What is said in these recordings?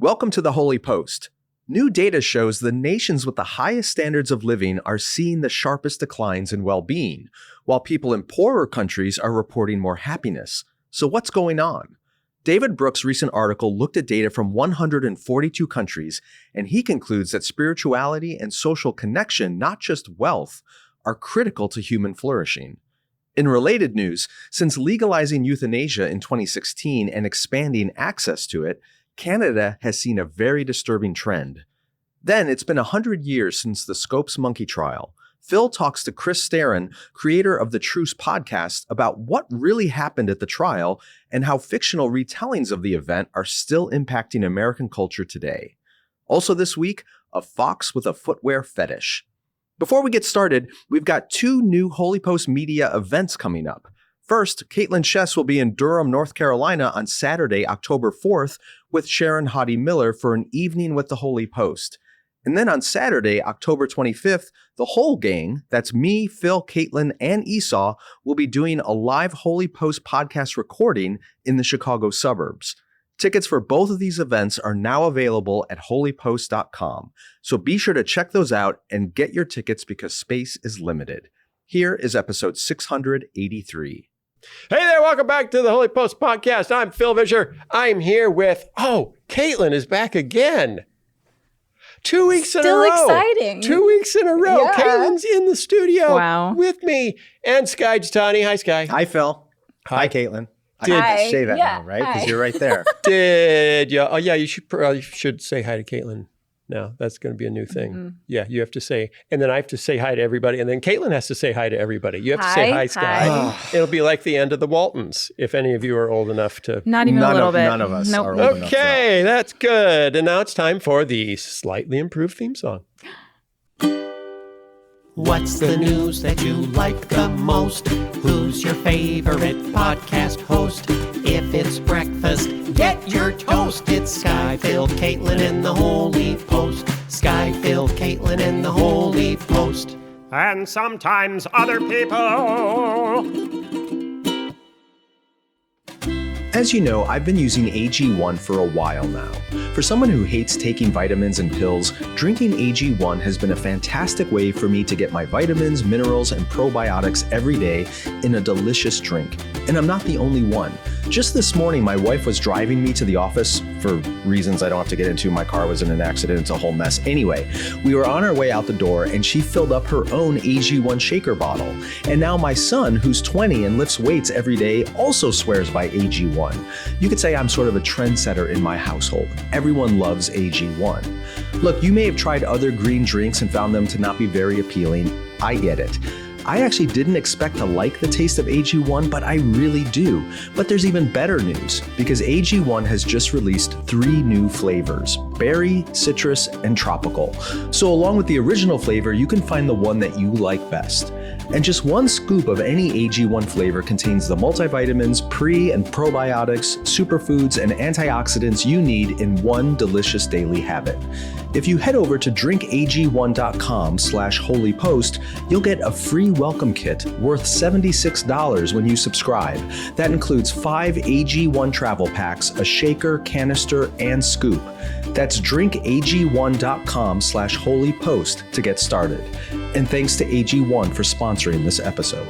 Welcome to the Holy Post. New data shows the nations with the highest standards of living are seeing the sharpest declines in well-being, while people in poorer countries are reporting more happiness. So what's going on? David Brooks' recent article looked at data from 142 countries, and he concludes that spirituality and social connection, not just wealth, are critical to human flourishing. In related news, since legalizing euthanasia in 2016 and expanding access to it, Canada has seen a very disturbing trend. Then, it's been 100 years since the Scopes monkey trial. Phil talks to Chris Staron, creator of the Truce podcast, about what really happened at the trial and how fictional retellings of the event are still impacting American culture today. Also this week, a fox with a footwear fetish. Before we get started, we've got two new Holy Post Media events coming up. First, Caitlin Chess will be in Durham, North Carolina on Saturday, October 4th, with Sharon Hoddy Miller for an evening with the Holy Post. And then on Saturday, October 25th, the whole gang, that's me, Phil, Caitlin, and Esau, will be doing a live Holy Post podcast recording in the Chicago suburbs. Tickets for both of these events are now available at holypost.com. So be sure to check those out and get your tickets because space is limited. Here is episode 683. Hey there, welcome back to the Holy Post podcast. I'm Phil Vischer. I'm here with, Caitlin is back again. 2 weeks in a row. Still exciting. 2 weeks in a row. Yeah. Caitlin's in the studio with me. And Sky Jatani. Hi, Sky. Hi, Phil. Hi, Caitlin. I Hi. have to say that Yeah. now, right? Hi. Because you're right there. Did you? Oh, yeah, you should say hi to Caitlin. No, that's going to be a new thing. Mm-hmm. Yeah, you have to say, and then I have to say hi to everybody, and then Caitlin has to say hi to everybody. You have to say hi, Sky. Hi. It'll be like the end of the Waltons, if any of you are old enough to. Not even a little bit. None of us are old enough. Okay, that's good. And now it's time for the slightly improved theme song. What's the news that you like the most? Who's your favorite podcast host? If it's breakfast, get your toast. It's Sky, Phil, Caitlin, and the Holy Post. Sky, Phil, Caitlin, and the Holy Post. And sometimes other people. As you know, I've been using AG1 for a while now. For someone who hates taking vitamins and pills, drinking AG1 has been a fantastic way for me to get my vitamins, minerals, and probiotics every day in a delicious drink. And I'm not the only one. Just this morning, my wife was driving me to the office for reasons I don't have to get into. My car was in an accident. It's a whole mess. Anyway, we were on our way out the door and she filled up her own AG1 shaker bottle. And now my son, who's 20 and lifts weights every day, also swears by AG1. You could say I'm sort of a trendsetter in my household. Everyone loves AG1. Look, you may have tried other green drinks and found them to not be very appealing. I get it. I actually didn't expect to like the taste of AG1, but I really do. But there's even better news, because AG1 has just released 3 new flavors: berry, citrus, and tropical. So along with the original flavor, you can find the one that you like best. And just 1 scoop of any AG1 flavor contains the multivitamins, pre- and probiotics, superfoods, and antioxidants you need in one delicious daily habit. If you head over to drinkag1.com/holypost, you'll get a free welcome kit worth $76 when you subscribe. That includes 5 AG1 travel packs, a shaker, canister, and scoop. That's drinkag1.com/holypost to get started. And thanks to AG1 for sponsoring this episode.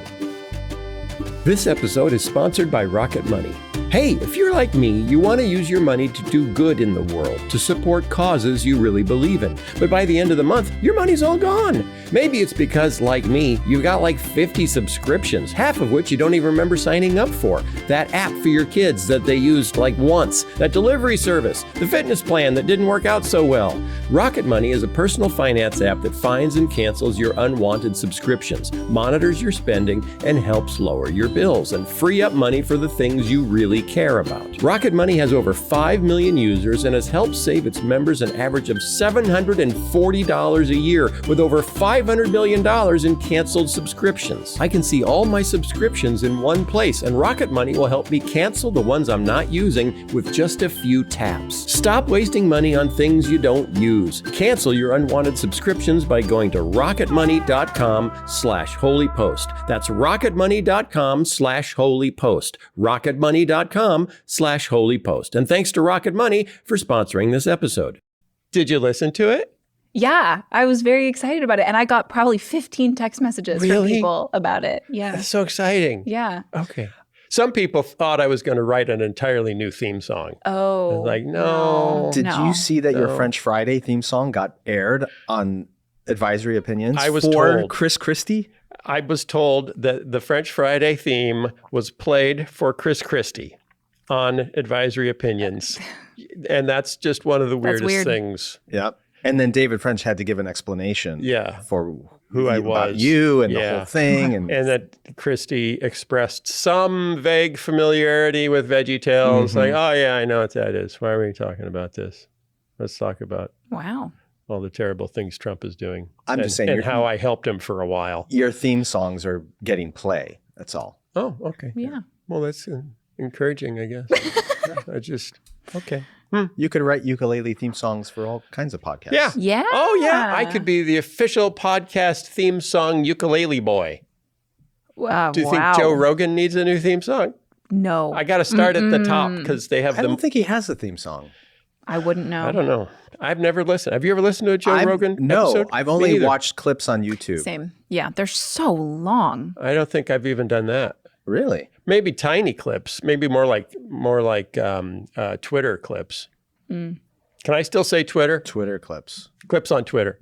This episode is sponsored by Rocket Money. Hey, if you're like me, you want to use your money to do good in the world, to support causes you really believe in. But by the end of the month, your money's all gone. Maybe it's because, like me, you've got like 50 subscriptions, half of which you don't even remember signing up for. That app for your kids that they used like once, that delivery service, the fitness plan that didn't work out so well. Rocket Money is a personal finance app that finds and cancels your unwanted subscriptions, monitors your spending, and helps lower your bills and free up money for the things you really care about. Rocket Money has over 5 million users and has helped save its members an average of $740 a year with over $500 million in canceled subscriptions. I can see all my subscriptions in one place, and Rocket Money will help me cancel the ones I'm not using with just a few taps. Stop wasting money on things you don't use. Cancel your unwanted subscriptions by going to rocketmoney.com/holypost. That's rocketmoney.com/holypost. rocketmoney.com rocketmoney.com/holypost. And thanks to Rocket Money for sponsoring this episode. Did you listen to it? Yeah, I was very excited about it. And I got probably 15 text messages from Really? people about it. Yeah. That's so exciting. Yeah. Okay. Some people thought I was going to write an entirely new theme song. Oh. I was like, no. Did you see that your No. French Friday theme song got aired on Advisory Opinions I was for told. Chris Christie? I was told that the French Friday theme was played for Chris Christie on Advisory Opinions. And that's just one of the weirdest weird. things. Yep. And then David French had to give an explanation for who I about was. you and the Yeah. whole thing. And that Christie expressed some vague familiarity with VeggieTales. Like, oh, yeah, I know what that is. Why are we talking about this? Let's talk about Wow. all the terrible things Trump is doing. I'm just saying And you're- how I helped him for a while. your theme songs are getting play. That's all. Oh, okay. Yeah. Well, that's encouraging, I guess. Okay. You could write ukulele theme songs for all kinds of podcasts. Yeah. Yeah. Oh, yeah. I could be the official podcast theme song ukulele boy. Wow. Do you think Joe Rogan needs a new theme song? No. I got to start at the top because they have I them. don't think he has a theme song. I wouldn't know. I don't know. I've never listened. Have you ever listened to a Joe Rogan No, episode? I've Me only neither. watched clips on YouTube. Same. Yeah. They're so long. I don't think I've even done that. Really? Maybe tiny clips. Maybe more like Twitter clips. Can I still say Twitter? Twitter clips. Clips on Twitter.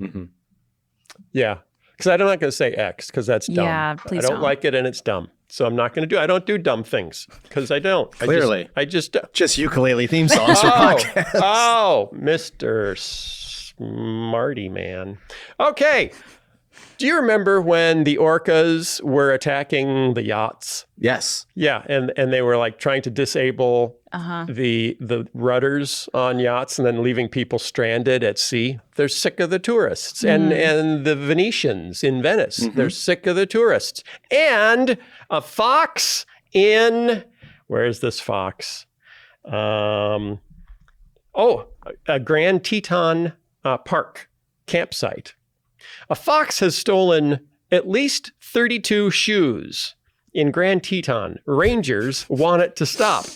Yeah, because I'm not going to say X because that's dumb. Yeah, please I don't don't. like it and it's dumb. So I'm not going to do. I don't do dumb things because I don't. Clearly. I just. Just ukulele theme songs for podcasts. Oh, Mr. Smarty Man. Okay. Do you remember when the orcas were attacking the yachts? Yes. Yeah, and they were like trying to disable the rudders on yachts and then leaving people stranded at sea. They're sick of the tourists. And the Venetians in Venice, they're sick of the tourists. And a fox in, where is this fox? A Grand Teton Park campsite. A fox has stolen at least 32 shoes in Grand Teton. Rangers want it to stop.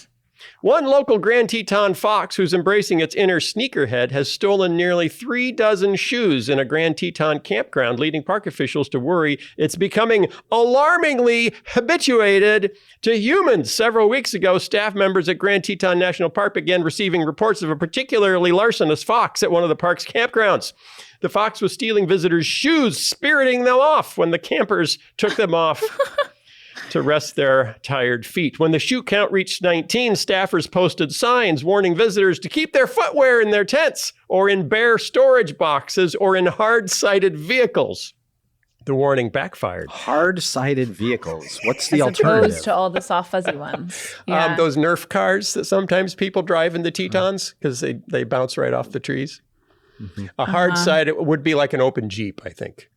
One local Grand Teton fox who's embracing its inner sneakerhead has stolen nearly 3 dozen shoes in a Grand Teton campground, leading park officials to worry it's becoming alarmingly habituated to humans. Several weeks ago, staff members at Grand Teton National Park began receiving reports of a particularly larcenous fox at one of the park's campgrounds. The fox was stealing visitors' shoes, spiriting them off when the campers took them off to rest their tired feet. When the shoe count reached 19, staffers posted signs warning visitors to keep their footwear in their tents or in bare storage boxes or in hard-sided vehicles. The warning backfired. Hard-sided vehicles. What's the As alternative? opposed to all the soft fuzzy ones. Yeah. Those Nerf cars that sometimes people drive in the Tetons because they bounce right off the trees. A hard side would be like an open Jeep, I think.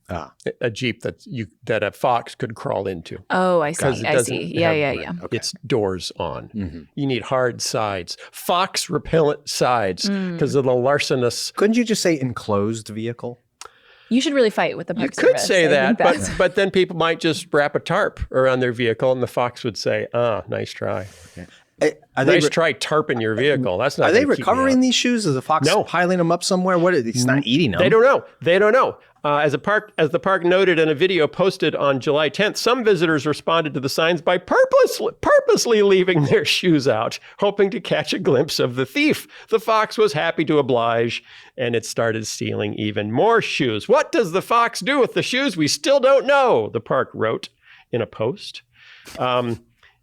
A Jeep that a fox could crawl into. Oh, I see. 'Cause it I doesn't see. Yeah, have- yeah. Its doors on. You need hard sides. Fox repellent sides because of the larcenous. Couldn't you just say enclosed vehicle? You should really fight with the You Park could Service. say I that, think that's- but then people might just wrap a tarp around their vehicle and the fox would say, nice try. Are they Nice try tarping your vehicle. That's not Are they gonna keep me recovering out. these shoes? Is the fox No. piling them up somewhere? What? He's not eating them. They don't know. As the park noted in a video posted on July 10th, some visitors responded to the signs by purposely leaving their shoes out, hoping to catch a glimpse of the thief. The fox was happy to oblige, and it started stealing even more shoes. What does the fox do with the shoes? We still don't know, the park wrote in a post.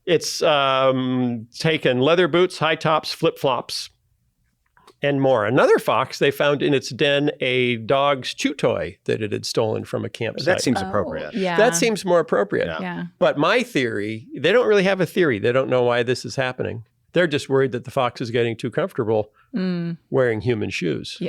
It's taken leather boots, high tops, flip-flops, and more. Another fox, they found in its den a dog's chew toy that it had stolen from a campsite. That seems appropriate. Yeah. That seems more appropriate. Yeah. But my theory, they don't really have a theory. They don't know why this is happening. They're just worried that the fox is getting too comfortable wearing human shoes,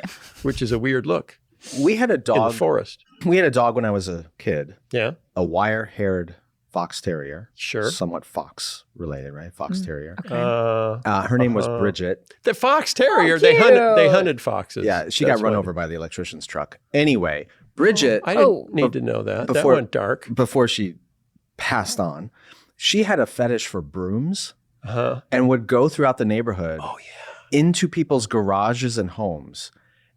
which is a weird look We had a in dog. the forest. We had a dog when I was a kid. Yeah, A wire-haired fox terrier. sure. Somewhat fox related, right? Fox terrier. Uh, Her name was Bridget. the fox terrier, Oh, they cute. hunted foxes. Yeah, she That's got run what- over by the electrician's truck. Anyway, Bridget, I didn't need to know that. That before- went dark. before she passed on, she had a fetish for brooms. and would go throughout the neighborhood into people's garages and homes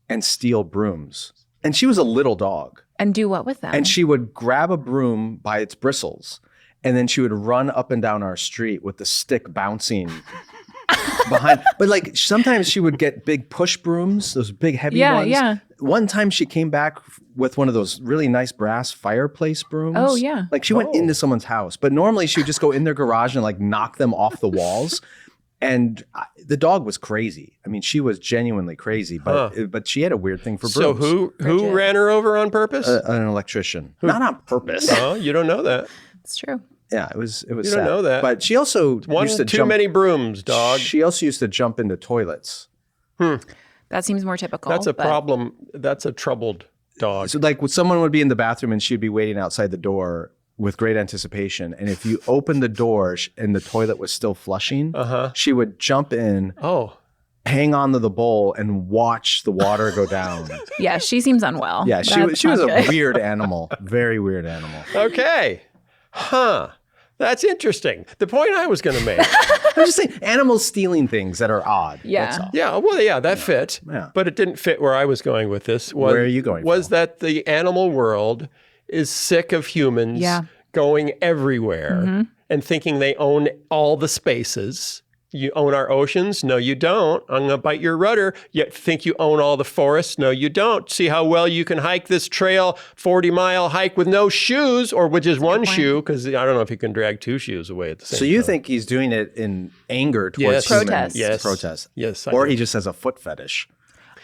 and steal brooms. And she was a little dog. And do what with them? And she would grab a broom by its bristles, and then she would run up and down our street with the stick bouncing behind. But like sometimes she would get big push brooms, those big heavy ones. Yeah. One time she came back with one of those really nice brass fireplace brooms. Oh, yeah. Like she went into someone's house, but normally she would just go in their garage and like knock them off the walls. And the dog was crazy. I mean, she was genuinely crazy, but she had a weird thing for brooms. So who ran her over on purpose? An electrician. Not on purpose. Oh, you don't know that. It's true. Yeah, it was You sad. don't know that. But she also used to Too jump. many brooms, dog. She also used to jump into toilets. That seems more typical. That's a but- problem. That's a troubled dog. So like someone would be in the bathroom and she'd be waiting outside the door with great anticipation. And if you opened the door and the toilet was still flushing, she would jump in, hang on to the bowl, and watch the water go down. Yeah, she seems unwell. Yeah, she was a good. weird animal. Very weird animal. Okay. That's interesting. The point I was going to make. I'm just saying, animals stealing things that are odd. Yeah. That's all. Yeah, well, yeah, that fit. Yeah. But it didn't fit where I was going with this. Where are you going, Was Phil? that the animal world is sick of humans going everywhere and thinking they own all the spaces. You own our oceans? No, you don't. I'm going to bite your rudder. You think you own all the forests? No, you don't. See how well you can hike this trail, 40-mile hike with no shoes, or with just one shoe, because I don't know if you can drag two shoes away at the same time. So you think he's doing it in anger towards Yes. humans? Protest. Yes. Protest. Yes, I Or do. he just has a foot fetish.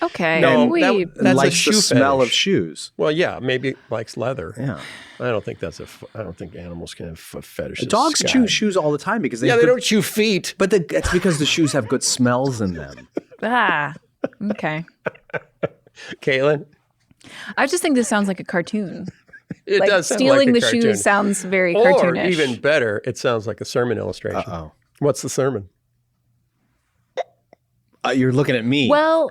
Okay. No, we, That's a likes shoe the smell fetish. of shoes. Well, yeah, maybe likes leather. Yeah. I don't think I don't think animals can have foot fetishes. Dogs Sky. chew shoes all the time because they Yeah, have they good- don't chew feet. But it's because the shoes have good smells in them. okay. Caitlin? I just think this sounds like a cartoon. It Like does sound stealing like a the cartoon. shoes sounds very Or cartoonish. even better, it sounds like a sermon illustration. Uh-oh. What's the sermon? You're looking at me. Well,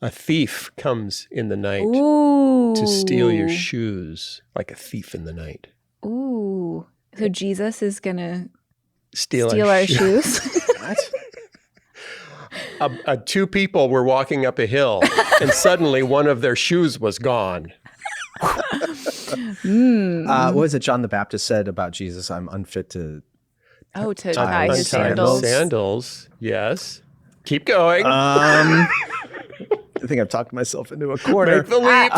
A thief comes in the night ooh. to steal your shoes, like a thief in the night. Ooh. So Jesus is going to Steal our shoes. What? Two people were walking up a hill, and suddenly one of their shoes was gone. What was it John the Baptist said about Jesus? I'm unfit to... Oh, to tie his Untie sandals. Sandals, yes. Keep going. I think I've talked myself into a corner. Make the leap.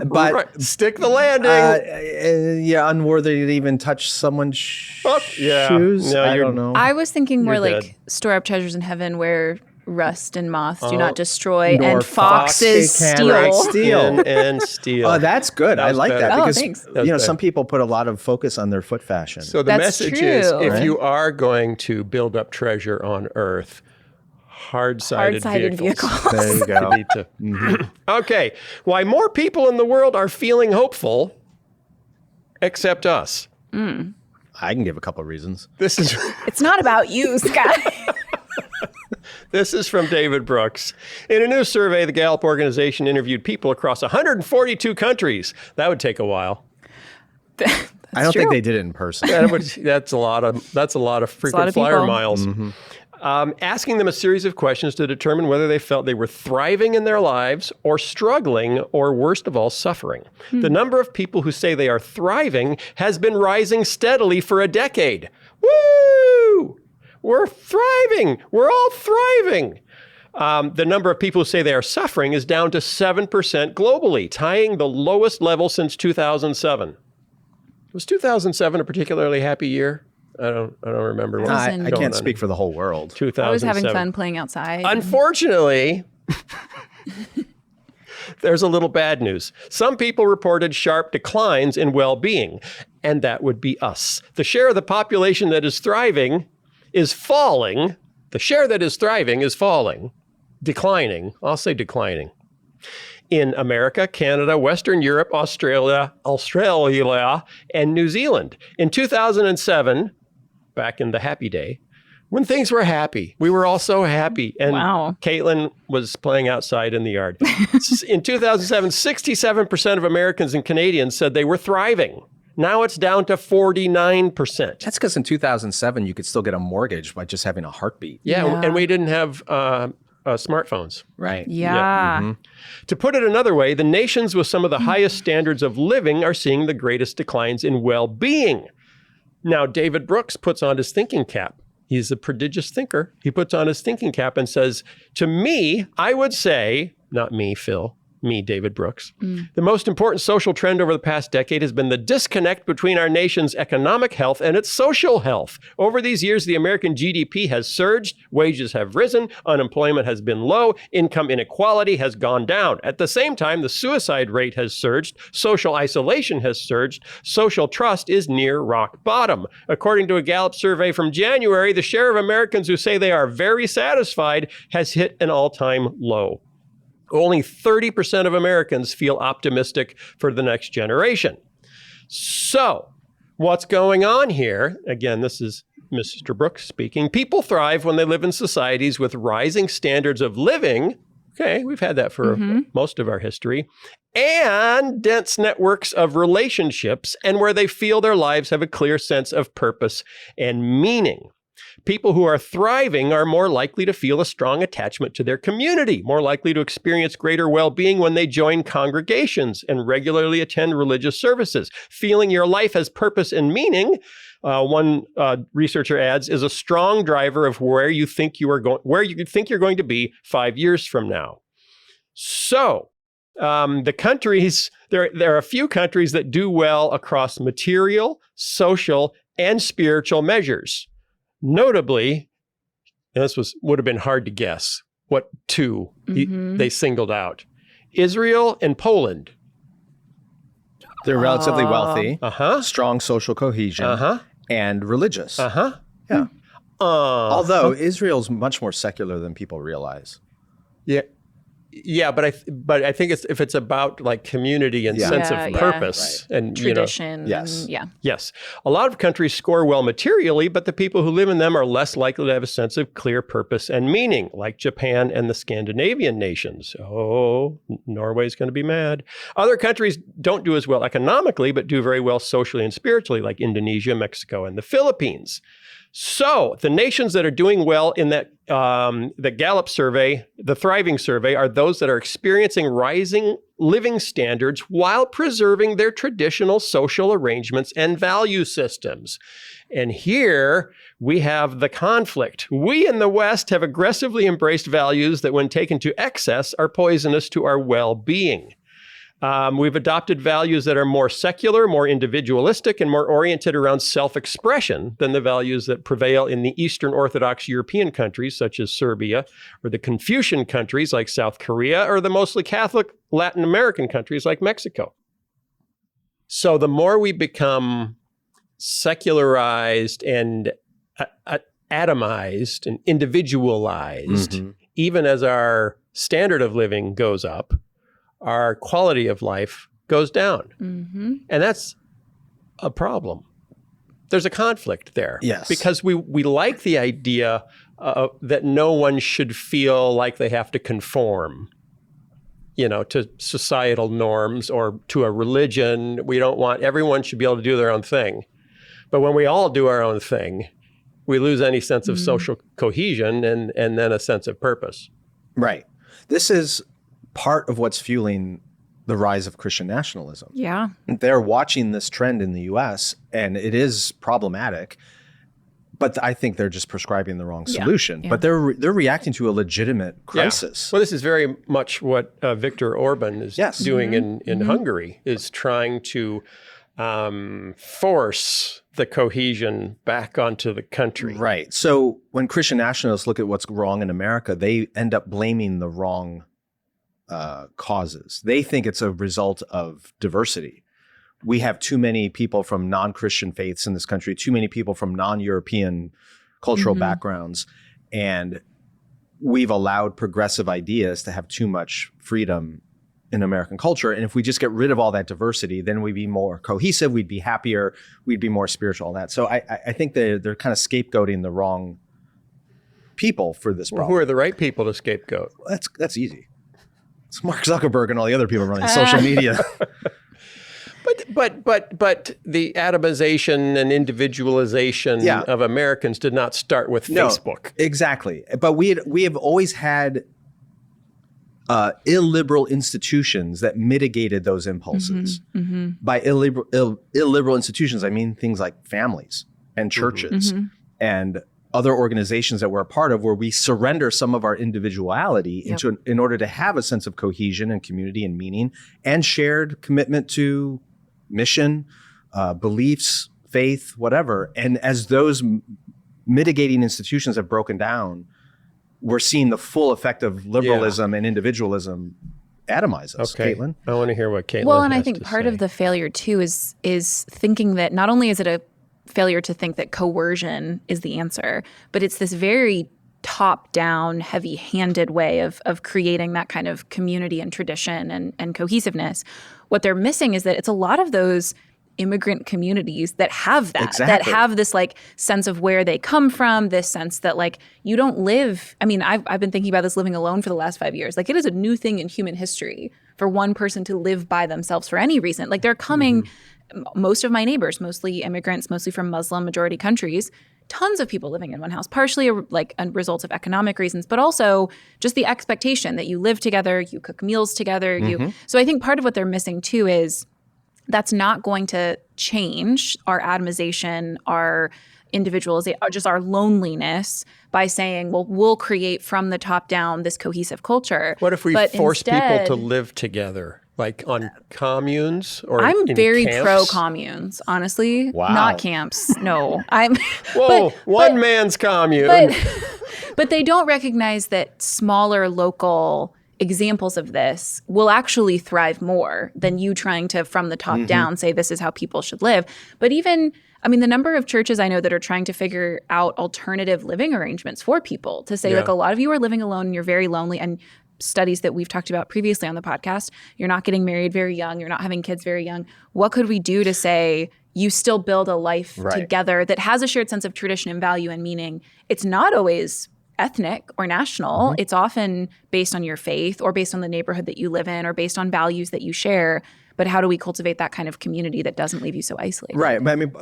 But Right. Stick the landing. yeah, unworthy to even touch someone's yeah. shoes. No, I you're- don't know. I was thinking more You're like dead. store up treasures in heaven where rust and moth do not destroy Nor and foxes foxes steal. can steal. and steal. Oh, that's good. I was like better. that Oh, because thanks. was you know better. some people put a lot of focus on their foot fashion. So the That's message is, true. if Right? you are going to build up treasure on earth, hard-sided vehicles. There you go. You need to. Okay. Why more people in the world are feeling hopeful, except us. I can give a couple of reasons. This is It's not about you, Sky. this is from David Brooks. In a new survey, the Gallup organization interviewed people across 142 countries. That would take a while. I don't think they did it in person. That's a lot of frequent of flyer people. miles. Asking them a series of questions to determine whether they felt they were thriving in their lives or struggling or, worst of all, suffering. The number of people who say they are thriving has been rising steadily for a decade. Woo! We're thriving. We're all thriving. The number of people who say they are suffering is down to 7% globally, tying the lowest level since 2007. Was 2007 a particularly happy year? I don't remember. What I was can't going speak for the whole world. 2007. I was having fun playing outside. Unfortunately, there's a little bad news. Some people reported sharp declines in well-being, and that would be us. The share of the population that is thriving is falling. The share that is thriving is falling. Declining. I'll say declining. In America, Canada, Western Europe, Australia, and New Zealand. In 2007, back in the happy day, when things were happy, we were all so happy. And Wow. Caitlin was playing outside in the yard. In 2007, 67% of Americans and Canadians said they were thriving. Now it's down to 49%. That's because in 2007, you could still get a mortgage by just having a heartbeat. Yeah. And we didn't have smartphones. Right. Yeah. To put it another way, the nations with some of the highest standards of living are seeing the greatest declines in well-being. Now, David Brooks puts on his thinking cap. He's a prodigious thinker. He puts on his thinking cap and says, to me, I would say, not me, Phil, me, David Brooks, the most important social trend over the past decade has been the disconnect between our nation's economic health and its social health. Over these years, the American GDP has surged, wages have risen, unemployment has been low, income inequality has gone down. At the same time, the suicide rate has surged, social isolation has surged, social trust is near rock bottom. According to a Gallup survey from January, the share of Americans who say they are very satisfied has hit an all-time low. Only 30% of Americans feel optimistic for the next generation. So, what's going on here? Again, this is Mr. Brooks speaking. People thrive when they live in societies with rising standards of living. Okay, we've had that for most of our history. And dense networks of relationships, and where they feel their lives have a clear sense of purpose and meaning. People who are thriving are more likely to feel a strong attachment to their community, more likely to experience greater well-being when they join congregations and regularly attend religious services. Feeling your life has purpose and meaning, one researcher adds, is a strong driver of where you think you're going to be 5 years from now. So, the countries, there are a few countries that do well across material, social, and spiritual measures. Notably, and this would have been hard to guess what two they singled out. Israel and Poland. They're relatively wealthy, strong social cohesion, and religious. Yeah. Although Israel's much more secular than people realize. Yeah, but I think if it's about like community and sense of purpose and tradition, yes, yes, a lot of countries score well materially, but the people who live in them are less likely to have a sense of clear purpose and meaning, like Japan and the Scandinavian nations. Oh, Norway's going to be mad. Other countries don't do as well economically, but do very well socially and spiritually, like Indonesia, Mexico, and the Philippines. So the nations that are doing well in that the Gallup survey, the Thriving survey, are those that are experiencing rising living standards while preserving their traditional social arrangements and value systems. And here we have the conflict. We in the West have aggressively embraced values that, when taken to excess, are poisonous to our well-being. We've adopted values that are more secular, more individualistic, and more oriented around self-expression than the values that prevail in the Eastern Orthodox European countries, such as Serbia, or the Confucian countries like South Korea, or the mostly Catholic Latin American countries like Mexico. So the more we become secularized and atomized and individualized, even as our standard of living goes up, our quality of life goes down. And that's a problem. There's a conflict there. Yes. Because we like the idea that no one should feel like they have to conform, to societal norms or to a religion. We don't want, everyone should be able to do their own thing. But when we all do our own thing, we lose any sense of social cohesion and then a sense of purpose. Right. This is part of what's fueling the rise of Christian nationalism. Yeah. They're watching this trend in the US, and it is problematic, but I think they're just prescribing the wrong solution. But they're reacting to a legitimate crisis. Well, this is very much what Viktor Orban is doing in Hungary, is trying to force the cohesion back onto the country. Right. So when Christian nationalists look at what's wrong in America, they end up blaming the wrong causes. They think it's a result of diversity. We have too many people from non-Christian faiths in this country, too many people from non-European cultural backgrounds, and we've allowed progressive ideas to have too much freedom in American culture. And if we just get rid of all that diversity, then we'd be more cohesive, we'd be happier, we'd be more spiritual, all that. So I think they're kind of scapegoating the wrong people for this problem. Well, who are the right people to scapegoat? That's easy. It's Mark Zuckerberg and all the other people running social media. But the atomization and individualization of Americans did not start with Facebook. Exactly. But we have always had illiberal institutions that mitigated those impulses. By illiberal institutions, I mean things like families and churches and other organizations that we're a part of, where we surrender some of our individuality in order to have a sense of cohesion and community and meaning and shared commitment to mission, beliefs, faith, whatever. And as those mitigating institutions have broken down, we're seeing the full effect of liberalism and individualism atomize us. Okay. Caitlin? I want to hear what Caitlin Well, and has I think to part say. of the failure too is thinking that not only is it a failure to think that coercion is the answer, but it's this very top-down, heavy-handed way of creating that kind of community and tradition and cohesiveness. What they're missing is that it's a lot of those immigrant communities that have that, that have this like sense of where they come from, this sense that like you don't live. I mean, I've been thinking about this living alone for the last 5 years. Like it is a new thing in human history for one person to live by themselves for any reason. Like they're coming, most of my neighbors, mostly immigrants, mostly from Muslim majority countries, tons of people living in one house, partially a result of economic reasons, but also just the expectation that you live together, you cook meals together. So I think part of what they're missing too is that's not going to change our atomization, our individualization, just our loneliness by saying, well, we'll create from the top down this cohesive culture. What if we But force instead, people to live together, like on communes or I'm in very camps? pro communes, honestly. Wow. Not camps. No. I'm Whoa, one man's commune. But they don't recognize that smaller local examples of this will actually thrive more than you trying to, from the top down, say this is how people should live. But even, I mean, the number of churches I know that are trying to figure out alternative living arrangements for people to say, like, a lot of you are living alone and you're very lonely. And studies that we've talked about previously on the podcast, you're not getting married very young, you're not having kids very young. What could we do to say you still build a life together that has a shared sense of tradition and value and meaning? It's not always ethnic or national. It's often based on your faith or based on the neighborhood that you live in or based on values that you share. But how do we cultivate that kind of community that doesn't leave you so isolated? Right. But I mean,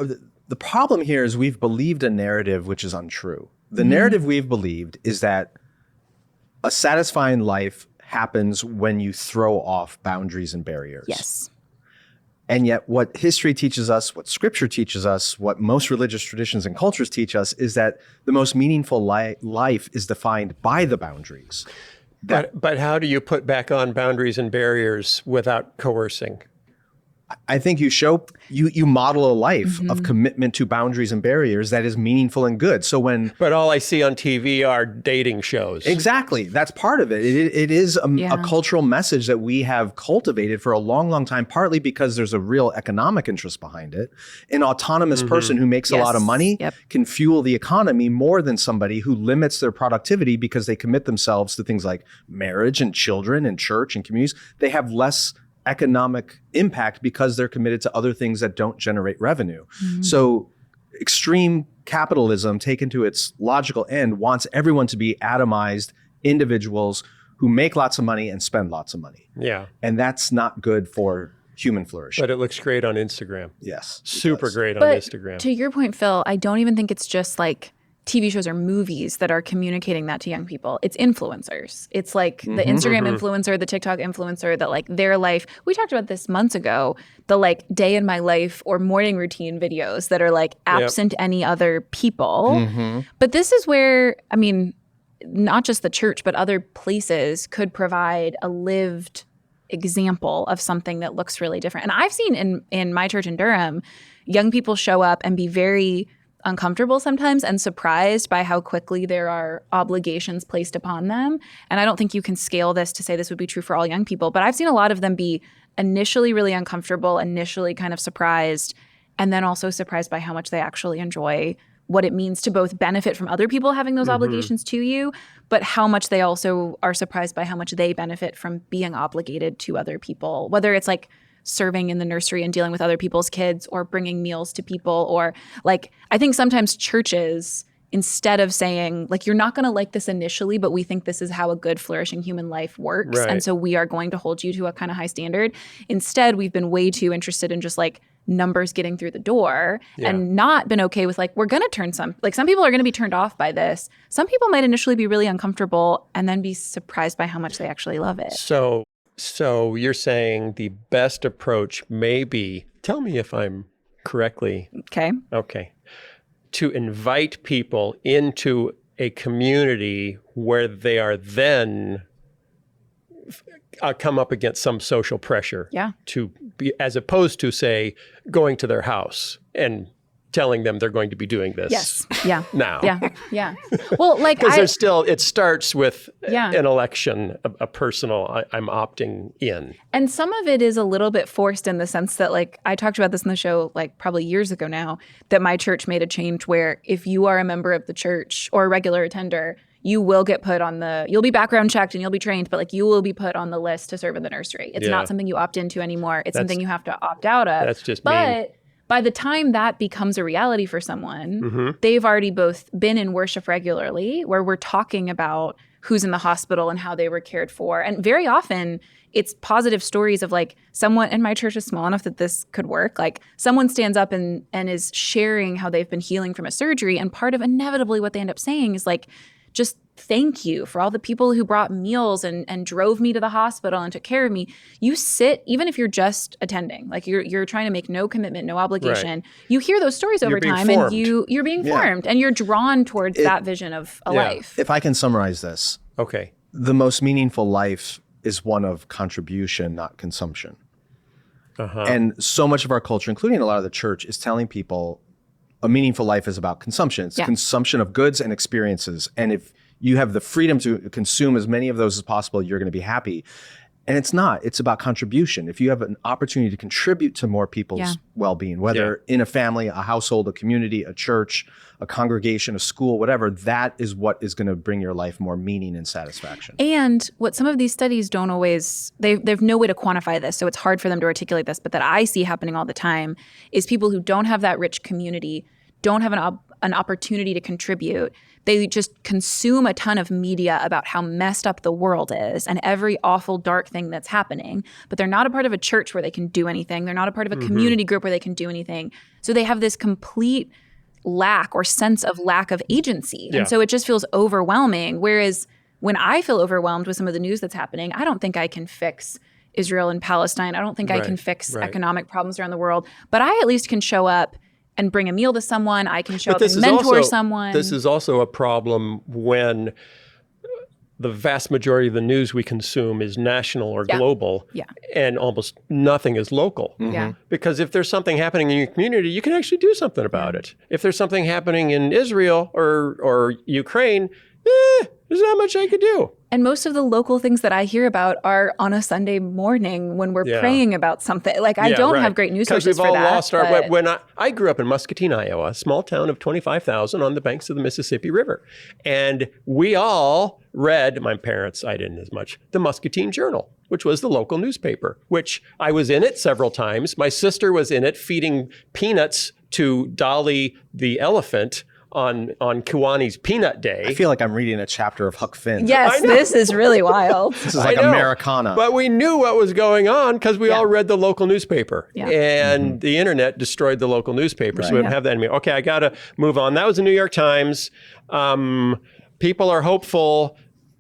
the problem here is we've believed a narrative which is untrue. The narrative we've believed is that a satisfying life happens when you throw off boundaries and barriers. Yes. And yet what history teaches us, what scripture teaches us, what most religious traditions and cultures teach us is that the most meaningful life is defined by the boundaries. But how do you put back on boundaries and barriers without coercing? I think you model a life of commitment to boundaries and barriers that is meaningful and good. So But all I see on TV are dating shows. Exactly. That's part of it. It is a cultural message that we have cultivated for a long, long time, partly because there's a real economic interest behind it. An autonomous person who makes a lot of money can fuel the economy more than somebody who limits their productivity because they commit themselves to things like marriage and children and church and communities. They have less economic impact because they're committed to other things that don't generate revenue. So extreme capitalism, taken to its logical end, wants everyone to be atomized individuals who make lots of money and spend lots of money. Yeah. And that's not good for human flourishing. But it looks great on Instagram. Yes. Super great on But Instagram. to your point, Phil, I don't even think it's just like TV shows or movies that are communicating that to young people. It's influencers. It's like the Instagram influencer, the TikTok influencer that like their life. We talked about this months ago, the like day in my life or morning routine videos that are like absent any other people. But this is where, I mean, not just the church, but other places could provide a lived example of something that looks really different. And I've seen in my church in Durham, young people show up and be very uncomfortable sometimes and surprised by how quickly there are obligations placed upon them. And I don't think you can scale this to say this would be true for all young people, but I've seen a lot of them be initially really uncomfortable, initially kind of surprised, and then also surprised by how much they actually enjoy what it means to both benefit from other people having those obligations to you, but how much they also are surprised by how much they benefit from being obligated to other people, whether it's like serving in the nursery and dealing with other people's kids or bringing meals to people, or like, I think sometimes churches instead of saying, like, you're not going to like this initially, but we think this is how a good, flourishing human life works. Right. And so we are going to hold you to a kind of high standard. Instead, we've been way too interested in just like numbers getting through the door and not been okay with like, we're going to turn some people are going to be turned off by this. Some people might initially be really uncomfortable and then be surprised by how much they actually love it. So you're saying the best approach may be, tell me if I'm correctly. Okay. To invite people into a community where they are then come up against some social pressure to be, as opposed to, say, going to their house and telling them they're going to be doing this. Yes. Yeah. Now. Yeah. Well, like, because there's still, it starts with Yeah. an election, a personal, I'm opting in. And some of it is a little bit forced in the sense that, like, I talked about this in the show, like, probably years ago now, that my church made a change where if you are a member of the church or a regular attender, you will get put on you'll be background checked and you'll be trained, but like you will be put on the list to serve in the nursery. It's not something you opt into anymore. It's something you have to opt out of. That's just mean. By the time that becomes a reality for someone, they've already both been in worship regularly, where we're talking about who's in the hospital and how they were cared for. And very often it's positive stories of like someone, and my church is small enough that this could work. Like someone stands up and is sharing how they've been healing from a surgery. And part of inevitably what they end up saying is like, just thank you for all the people who brought meals and drove me to the hospital and took care of me. You sit, even if you're just attending, like you're trying to make no commitment, no obligation. Right. You hear those stories over time and you're being formed and you're drawn towards that vision of a life. If I can summarize this. Okay. The most meaningful life is one of contribution, not consumption. And so much of our culture, including a lot of the church, is telling people a meaningful life is about consumption. It's consumption of goods and experiences. And if you have the freedom to consume as many of those as possible, you're going to be happy. And it's not. It's about contribution. If you have an opportunity to contribute to more people's well-being, whether in a family, a household, a community, a church, a congregation, a school, whatever, that is what is going to bring your life more meaning and satisfaction. And what some of these studies don't always, they've no way to quantify this, so it's hard for them to articulate this, but that I see happening all the time is people who don't have that rich community, don't have an opportunity to contribute. They just consume a ton of media about how messed up the world is and every awful, dark thing that's happening. But they're not a part of a church where they can do anything. They're not a part of a community group where they can do anything. So they have this complete lack or sense of lack of agency. And so it just feels overwhelming. Whereas when I feel overwhelmed with some of the news that's happening, I don't think I can fix Israel and Palestine. I don't think I can fix economic problems around the world. But I at least can show up and bring a meal to someone. I can show up and mentor someone. This is also a problem when the vast majority of the news we consume is national or global, and almost nothing is local. Because if there's something happening in your community, you can actually do something about it. If there's something happening in Israel or Ukraine, there's not much I could do. And most of the local things that I hear about are on a Sunday morning when we're praying about something. Like I don't have great news sources for that. Because we've all lost our... When I grew up in Muscatine, Iowa, a small town of 25,000 on the banks of the Mississippi River. And we all read, my parents, I didn't as much, the Muscatine Journal, which was the local newspaper, which I was in it several times. My sister was in it feeding peanuts to Dolly the elephant on Kiwani's Peanut Day. I feel like I'm reading a chapter of Huck Finn. Yes, this is really wild. This is like Americana. But we knew what was going on because we all read the local newspaper. And the internet destroyed the local newspaper. So we didn't have that anymore. Okay, I got to move on. That was the New York Times. People are hopeful,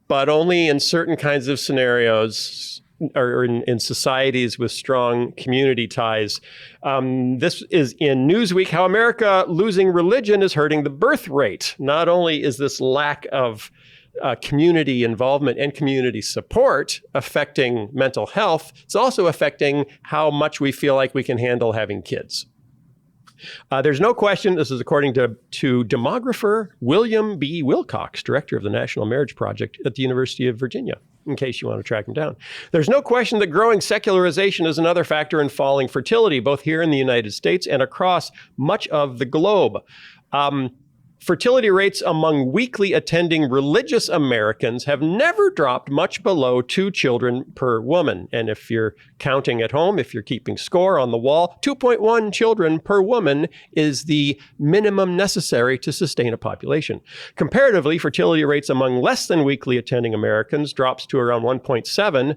but only in certain kinds of scenarios or in societies with strong community ties. This is in Newsweek, how America losing religion is hurting the birth rate. Not only is this lack of community involvement and community support affecting mental health, it's also affecting how much we feel like we can handle having kids. There's no question, this is according to demographer William B. Wilcox, director of the National Marriage Project at the University of Virginia, in case you want to track him down. There's no question that growing secularization is another factor in falling fertility, both here in the United States and across much of the globe. Fertility rates among weekly attending religious Americans have never dropped much below 2 children per woman. And if you're counting at home, if you're keeping score on the wall, 2.1 children per woman is the minimum necessary to sustain a population. Comparatively, fertility rates among less than weekly attending Americans drops to around 1.7.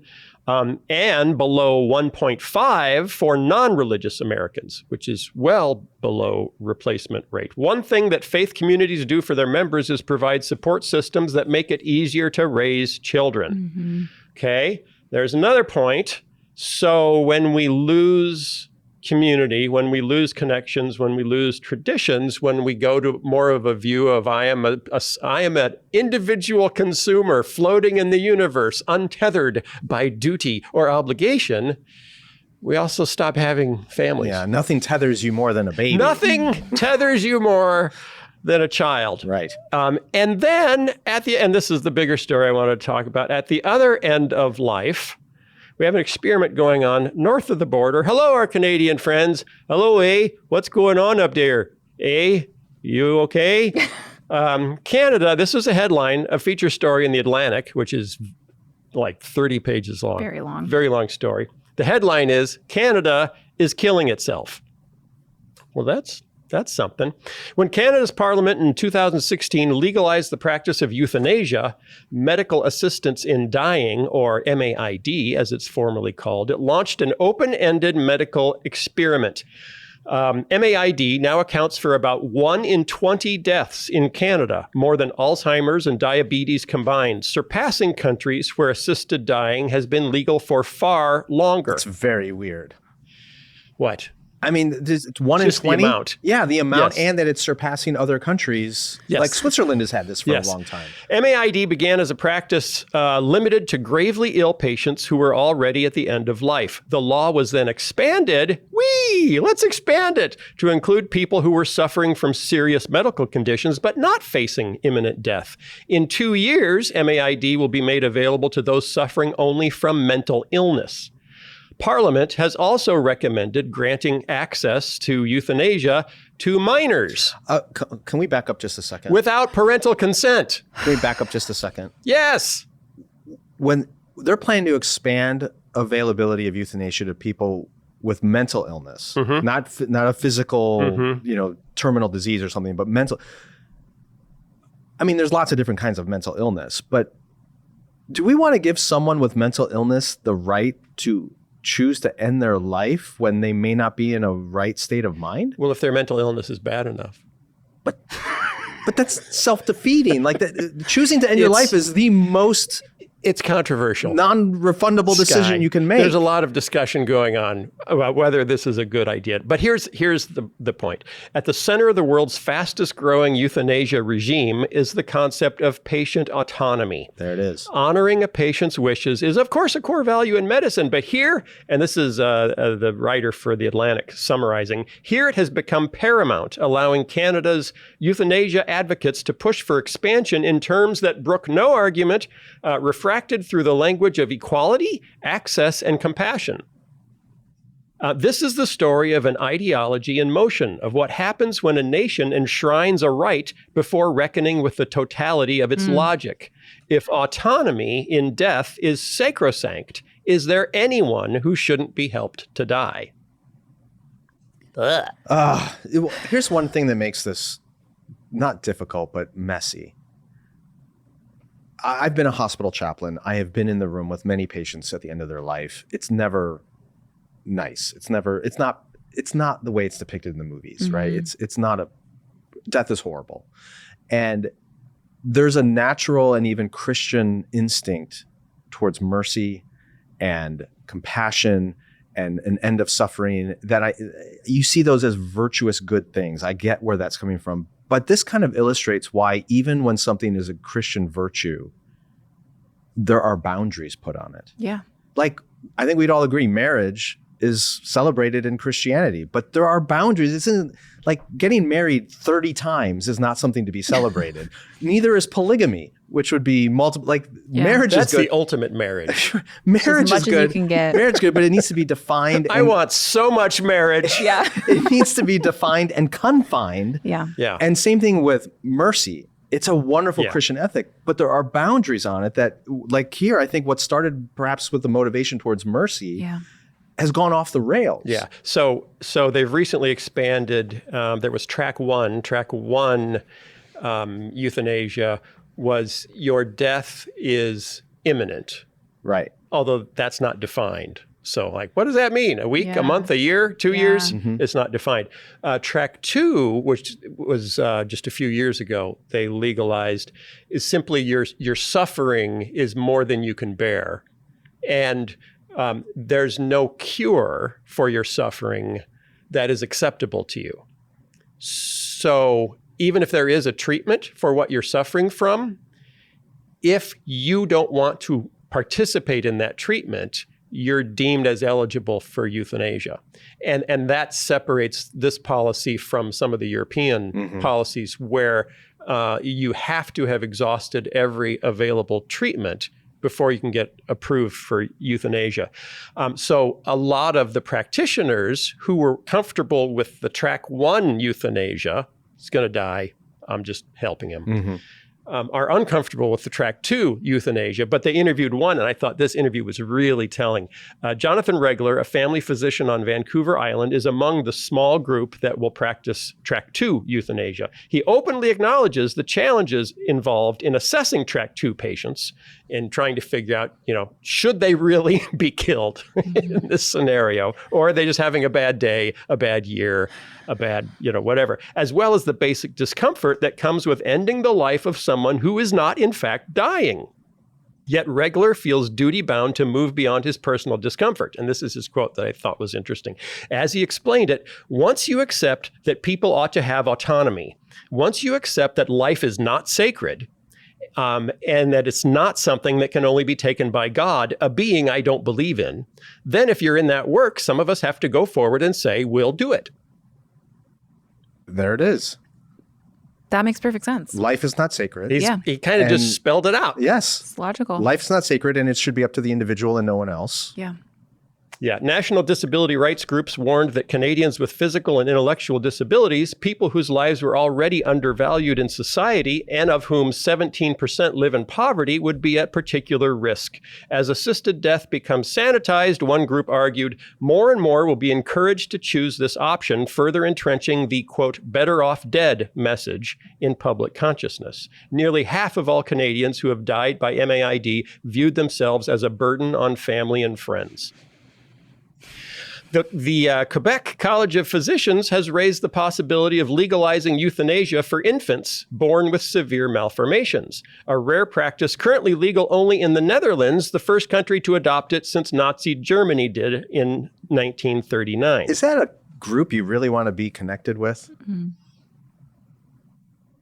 And below 1.5 for non-religious Americans, which is well below replacement rate. One thing that faith communities do for their members is provide support systems that make it easier to raise children. Okay, there's another point. So when we lose community, when we lose connections, when we lose traditions, when we go to more of a view of I am an individual consumer floating in the universe, untethered by duty or obligation, we also stop having families. Yeah, nothing tethers you more than a baby. Nothing tethers you more than a child. Right. And then and this is the bigger story I want to talk about, at the other end of life, we have an experiment going on north of the border. Hello, our Canadian friends. Hello, what's going on up there? You okay? Canada, this is a headline, a feature story in The Atlantic, which is like 30 pages long. Very long. Very long story. The headline is, Canada is killing itself. Well, that's something. When Canada's parliament in 2016 legalized the practice of euthanasia, medical assistance in dying, or MAID, as it's formally called, it launched an open-ended medical experiment. MAID now accounts for about 1 in 20 deaths in Canada, more than Alzheimer's and diabetes combined, surpassing countries where assisted dying has been legal for far longer. It's very weird. What? I mean, it's 1 in Just 20. the amount. Yeah, the amount, Yes. and that it's surpassing other countries. Yes. Like Switzerland has had this for Yes. a long time. MAID began as a practice limited to gravely ill patients who were already at the end of life. The law was then expanded. Let's expand it to include people who were suffering from serious medical conditions but not facing imminent death. In 2 years, MAID will be made available to those suffering only from mental illness. Parliament has also recommended granting access to euthanasia to minors Can we back up just a second? without parental consent. Can we back up just a second? Yes. When they're planning to expand availability of euthanasia to people with mental illness, not a physical, terminal disease or something, but mental. I mean, there's lots of different kinds of mental illness, but do we want to give someone with mental illness the right to choose to end their life when they may not be in a right state of mind? Well, if their mental illness is bad enough. But that's self-defeating. Like choosing to end your life is the most It's controversial. non-refundable decision Sky, you can make. There's a lot of discussion going on about whether this is a good idea. But here's the point. At the center of the world's fastest growing euthanasia regime is the concept of patient autonomy. There it is. Honoring a patient's wishes is, of course, a core value in medicine. But here, and this is the writer for The Atlantic summarizing, here it has become paramount, allowing Canada's euthanasia advocates to push for expansion in terms that brook no argument, refracted through the language of equality, access, and compassion. This is the story of an ideology in motion, of what happens when a nation enshrines a right before reckoning with the totality of its logic. If autonomy in death is sacrosanct, is there anyone who shouldn't be helped to die? Here's one thing that makes this not difficult, but messy. I've been a hospital chaplain. I have been in the room with many patients at the end of their life. It's never nice. It's not the way it's depicted in the movies, right? It's not death is horrible. And there's a natural and even Christian instinct towards mercy and compassion and an end of suffering that you see those as virtuous good things. I get where that's coming from. But this kind of illustrates why even when something is a Christian virtue, there are boundaries put on it. Yeah. Like, I think we'd all agree marriage is celebrated in Christianity, but there are boundaries. It isn't like getting married 30 times is not something to be celebrated. Neither is polygamy. which would be multiple. Like marriage That's is good. the ultimate marriage. Marriage much is as good. you can get. Marriage is good, but it needs to be defined. I want so much marriage. Yeah. It needs to be defined and confined. Yeah. Yeah. And same thing with mercy. It's a wonderful Yeah. Christian ethic, but there are boundaries on it that, like here, I think what started perhaps with the motivation towards mercy has gone off the rails. Yeah. So they've recently expanded. There was track one. Track one, euthanasia was your death is imminent, Right. although that's not defined. So like, what does that mean? A week, Yeah. a month, a year, 2 Yeah. years? It's not defined. Track two, which was just a few years ago, they legalized, is simply your suffering is more than you can bear. And there's no cure for your suffering that is acceptable to you. So even if there is a treatment for what you're suffering from, if you don't want to participate in that treatment, you're deemed as eligible for euthanasia. And that separates this policy from some of the European policies where you have to have exhausted every available treatment before you can get approved for euthanasia. So a lot of the practitioners who were comfortable with the track one euthanasia, he's going to die, I'm just helping him, are uncomfortable with the track two euthanasia, but they interviewed one, and I thought this interview was really telling. Jonathan Regler, a family physician on Vancouver Island, is among the small group that will practice track two euthanasia. He openly acknowledges the challenges involved in assessing track two patients and trying to figure out, should they really be killed in this scenario, or are they just having a bad day, a bad year, a bad, whatever, as well as the basic discomfort that comes with ending the life of someone who is not, in fact, dying. Yet Regler feels duty-bound to move beyond his personal discomfort. And this is his quote that I thought was interesting. As he explained it, once you accept that people ought to have autonomy, once you accept that life is not sacred, and that it's not something that can only be taken by God, a being I don't believe in, then if you're in that work, some of us have to go forward and say, we'll do it. There it is. That makes perfect sense. Life is not sacred. He kind of just spelled it out. Yes. It's logical. Life's not sacred, and it should be up to the individual and no one else. Yeah. Yeah, national disability rights groups warned that Canadians with physical and intellectual disabilities, people whose lives were already undervalued in society and of whom 17% live in poverty, would be at particular risk. As assisted death becomes sanitized, one group argued, more and more will be encouraged to choose this option, further entrenching the, quote, better off dead message in public consciousness. Nearly half of all Canadians who have died by MAID viewed themselves as a burden on family and friends. The Quebec College of Physicians has raised the possibility of legalizing euthanasia for infants born with severe malformations, a rare practice currently legal only in the Netherlands, the first country to adopt it since Nazi Germany did in 1939. Is that a group you really want to be connected with?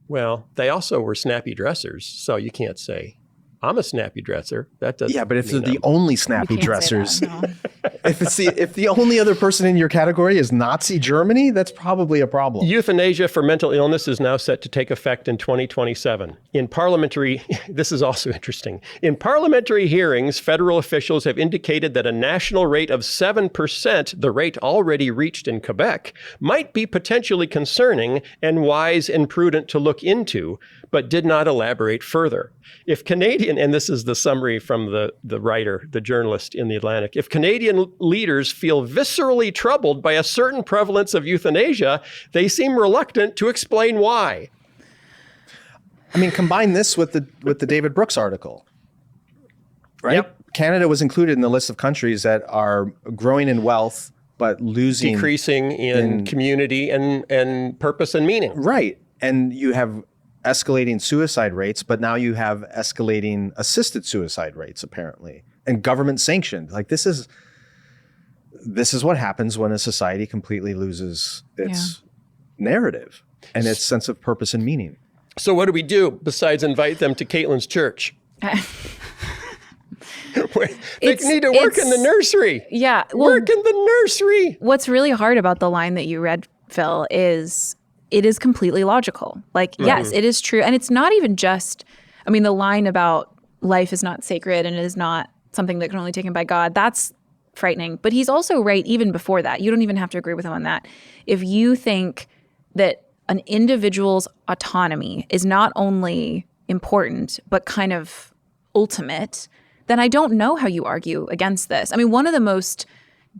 Well, they also were snappy dressers, so you can't say, I'm a snappy dresser. That doesn't. Yeah, but if they're mean the only snappy You can't say dressers, that, no. if the only other person in your category is Nazi Germany, that's probably a problem. Euthanasia for mental illness is now set to take effect in 2027. This is also interesting. In parliamentary hearings, federal officials have indicated that a national rate of 7%, the rate already reached in Quebec, might be potentially concerning and wise and prudent to look into, but did not elaborate further. If Canadian, and this is the summary from the writer, the journalist in The Atlantic, if Canadian leaders feel viscerally troubled by a certain prevalence of euthanasia, they seem reluctant to explain why. I mean, combine this with the David Brooks article, right? Yep. Canada was included in the list of countries that are growing in wealth but losing, Decreasing in community and purpose and meaning. Right, and you have escalating suicide rates, but now you have escalating assisted suicide rates, apparently, and government sanctioned. Like this is what happens when a society completely loses its narrative and its sense of purpose and meaning. So what do we do besides invite them to Caitlin's church? They need to work in the nursery. Yeah. Work in the nursery. What's really hard about the line that you read, Phil, is it is completely logical. Like, yes, it is true. And it's not even just, I mean, the line about life is not sacred and it is not something that can only be taken by God, that's frightening. But he's also right even before that. You don't even have to agree with him on that. If you think that an individual's autonomy is not only important, but kind of ultimate, then I don't know how you argue against this. I mean, one of the most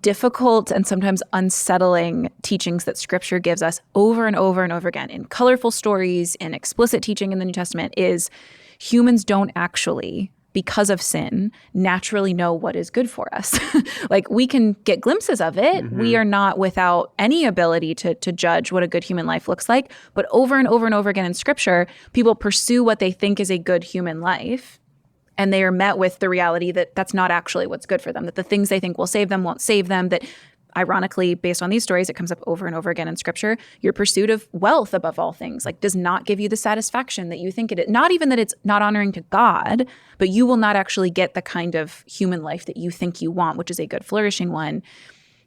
difficult and sometimes unsettling teachings that Scripture gives us over and over and over again in colorful stories, in explicit teaching in the New Testament is humans don't actually, because of sin, naturally know what is good for us. Like, we can get glimpses of it. Mm-hmm. We are not without any ability to judge what a good human life looks like. But over and over and over again in Scripture, people pursue what they think is a good human life. And they are met with the reality that that's not actually what's good for them, that the things they think will save them won't save them, that ironically, based on these stories, it comes up over and over again in Scripture, your pursuit of wealth above all things, like, does not give you the satisfaction that you think it is. Not even that it's not honoring to God, but you will not actually get the kind of human life that you think you want, which is a good, flourishing one.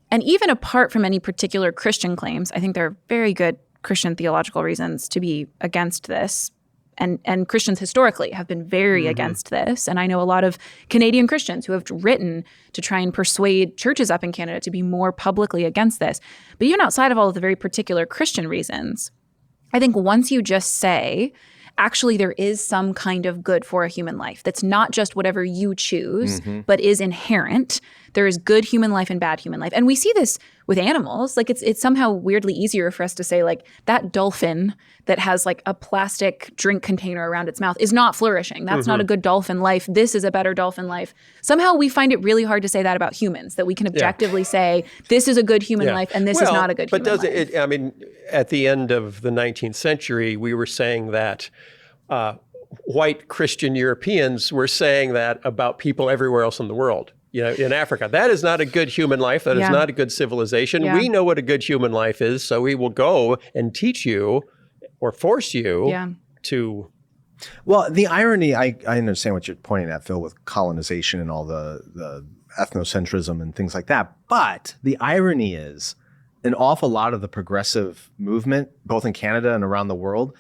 And even apart from any particular Christian claims, I think there are very good Christian theological reasons to be against this. And Christians historically have been very against this. And I know a lot of Canadian Christians who have written to try and persuade churches up in Canada to be more publicly against this. But even outside of all of the very particular Christian reasons, I think once you just say, actually, there is some kind of good for a human life that's not just whatever you choose, but is inherent. There is good human life and bad human life. And we see this with animals. Like, it's somehow weirdly easier for us to say, like, that dolphin that has like a plastic drink container around its mouth is not flourishing. That's not a good dolphin life. This is a better dolphin life. Somehow we find it really hard to say that about humans, that we can objectively say this is a good human life and this is not a good human life. But does it, I mean, at the end of the 19th century, we were saying that white Christian Europeans were saying that about people everywhere else in the world. In Africa, that is not a good human life. That is not a good civilization. We know what a good human life is, so we will go and teach you or force you to. Well, the irony, I understand what you're pointing at, Phil, with colonization and all the ethnocentrism and things like that. But the irony is an awful lot of the progressive movement, both in Canada and around the world,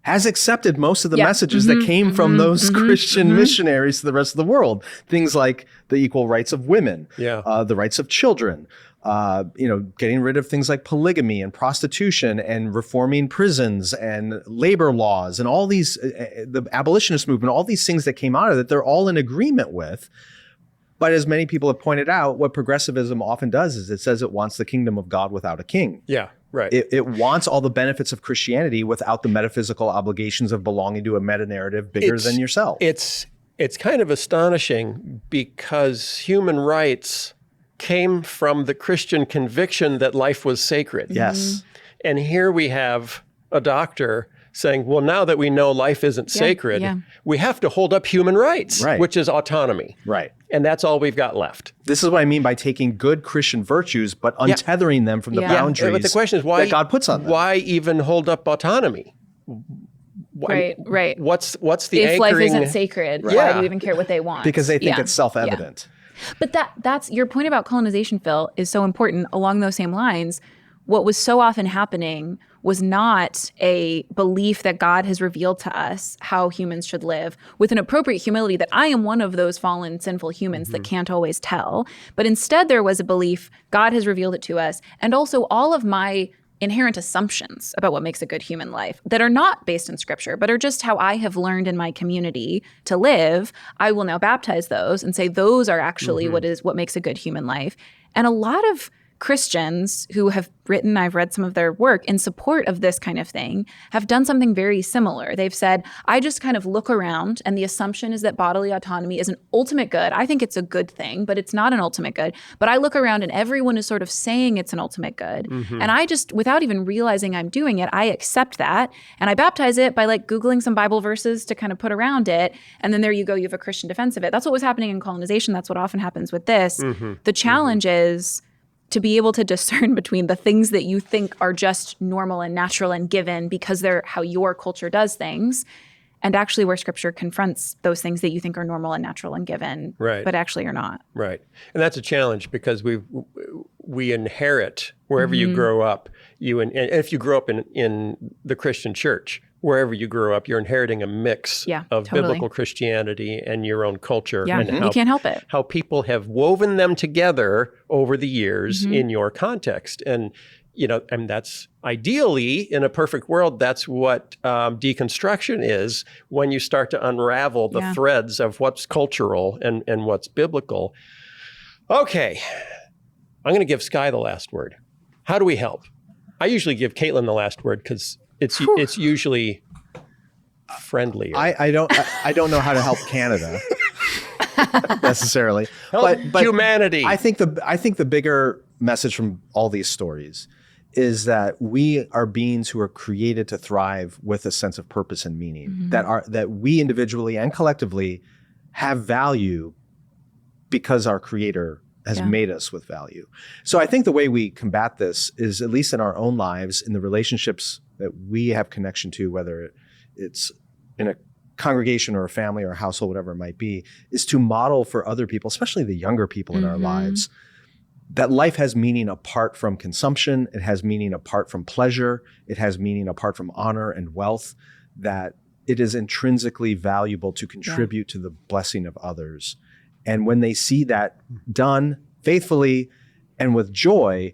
has accepted most of the messages that came from those Christian missionaries to the rest of the world. Things like the equal rights of women, the rights of children, getting rid of things like polygamy and prostitution and reforming prisons and labor laws and all these, the abolitionist movement, all these things that came out of it, they're all in agreement with. But as many people have pointed out, what progressivism often does is it says it wants the kingdom of God without a king. Yeah. Right. It wants all the benefits of Christianity without the metaphysical obligations of belonging to a meta-narrative bigger than yourself. It's kind of astonishing because human rights came from the Christian conviction that life was sacred. Yes. And here we have a doctor saying, well, now that we know life isn't sacred, we have to hold up human rights, which is autonomy. Right. And that's all we've got left. This is what I mean by taking good Christian virtues, but untethering them from the boundaries but the question is why, that God puts on them. Why even hold up autonomy? Right. What's the if anchoring? Life isn't sacred, why do you even care what they want? Because they think it's self-evident. But that's your point about colonization, Phil, is so important. Along those same lines, what was so often happening was not a belief that God has revealed to us how humans should live with an appropriate humility that I am one of those fallen, sinful humans that can't always tell. But instead, there was a belief God has revealed it to us. And also all of my inherent assumptions about what makes a good human life that are not based in Scripture, but are just how I have learned in my community to live. I will now baptize those and say those are actually what makes a good human life. And a lot of Christians who have written, I've read some of their work in support of this kind of thing, have done something very similar. They've said, I just kind of look around and the assumption is that bodily autonomy is an ultimate good. I think it's a good thing, but it's not an ultimate good. But I look around and everyone is sort of saying it's an ultimate good. And I just, without even realizing I'm doing it, I accept that. And I baptize it by like Googling some Bible verses to kind of put around it. And then there you go, you have a Christian defense of it. That's what was happening in colonization. That's what often happens with this. The challenge is to be able to discern between the things that you think are just normal and natural and given because they're how your culture does things, and actually where Scripture confronts those things that you think are normal and natural and given, but actually are not. Right. And that's a challenge because we inherit wherever you grow up. And if you grow up in the Christian church, wherever you grew up, you're inheriting a mix of biblical Christianity and your own culture. Yeah, and you can't help it. How people have woven them together over the years in your context. And, and that's ideally, in a perfect world, that's what deconstruction is, when you start to unravel the threads of what's cultural and what's biblical. Okay, I'm going to give Sky the last word. How do we help? I usually give Caitlin the last word because it's usually friendlier. I don't know how to help Canada necessarily, but humanity. I think the bigger message from all these stories is that we are beings who are created to thrive with a sense of purpose and meaning, that we individually and collectively have value because our Creator has made us with value. So I think the way we combat this is, at least in our own lives, in the relationships that we have connection to, whether it's in a congregation or a family or a household, whatever it might be, is to model for other people, especially the younger people in our lives, that life has meaning apart from consumption. It has meaning apart from pleasure. It has meaning apart from honor and wealth, that it is intrinsically valuable to contribute to the blessing of others. And when they see that done faithfully and with joy,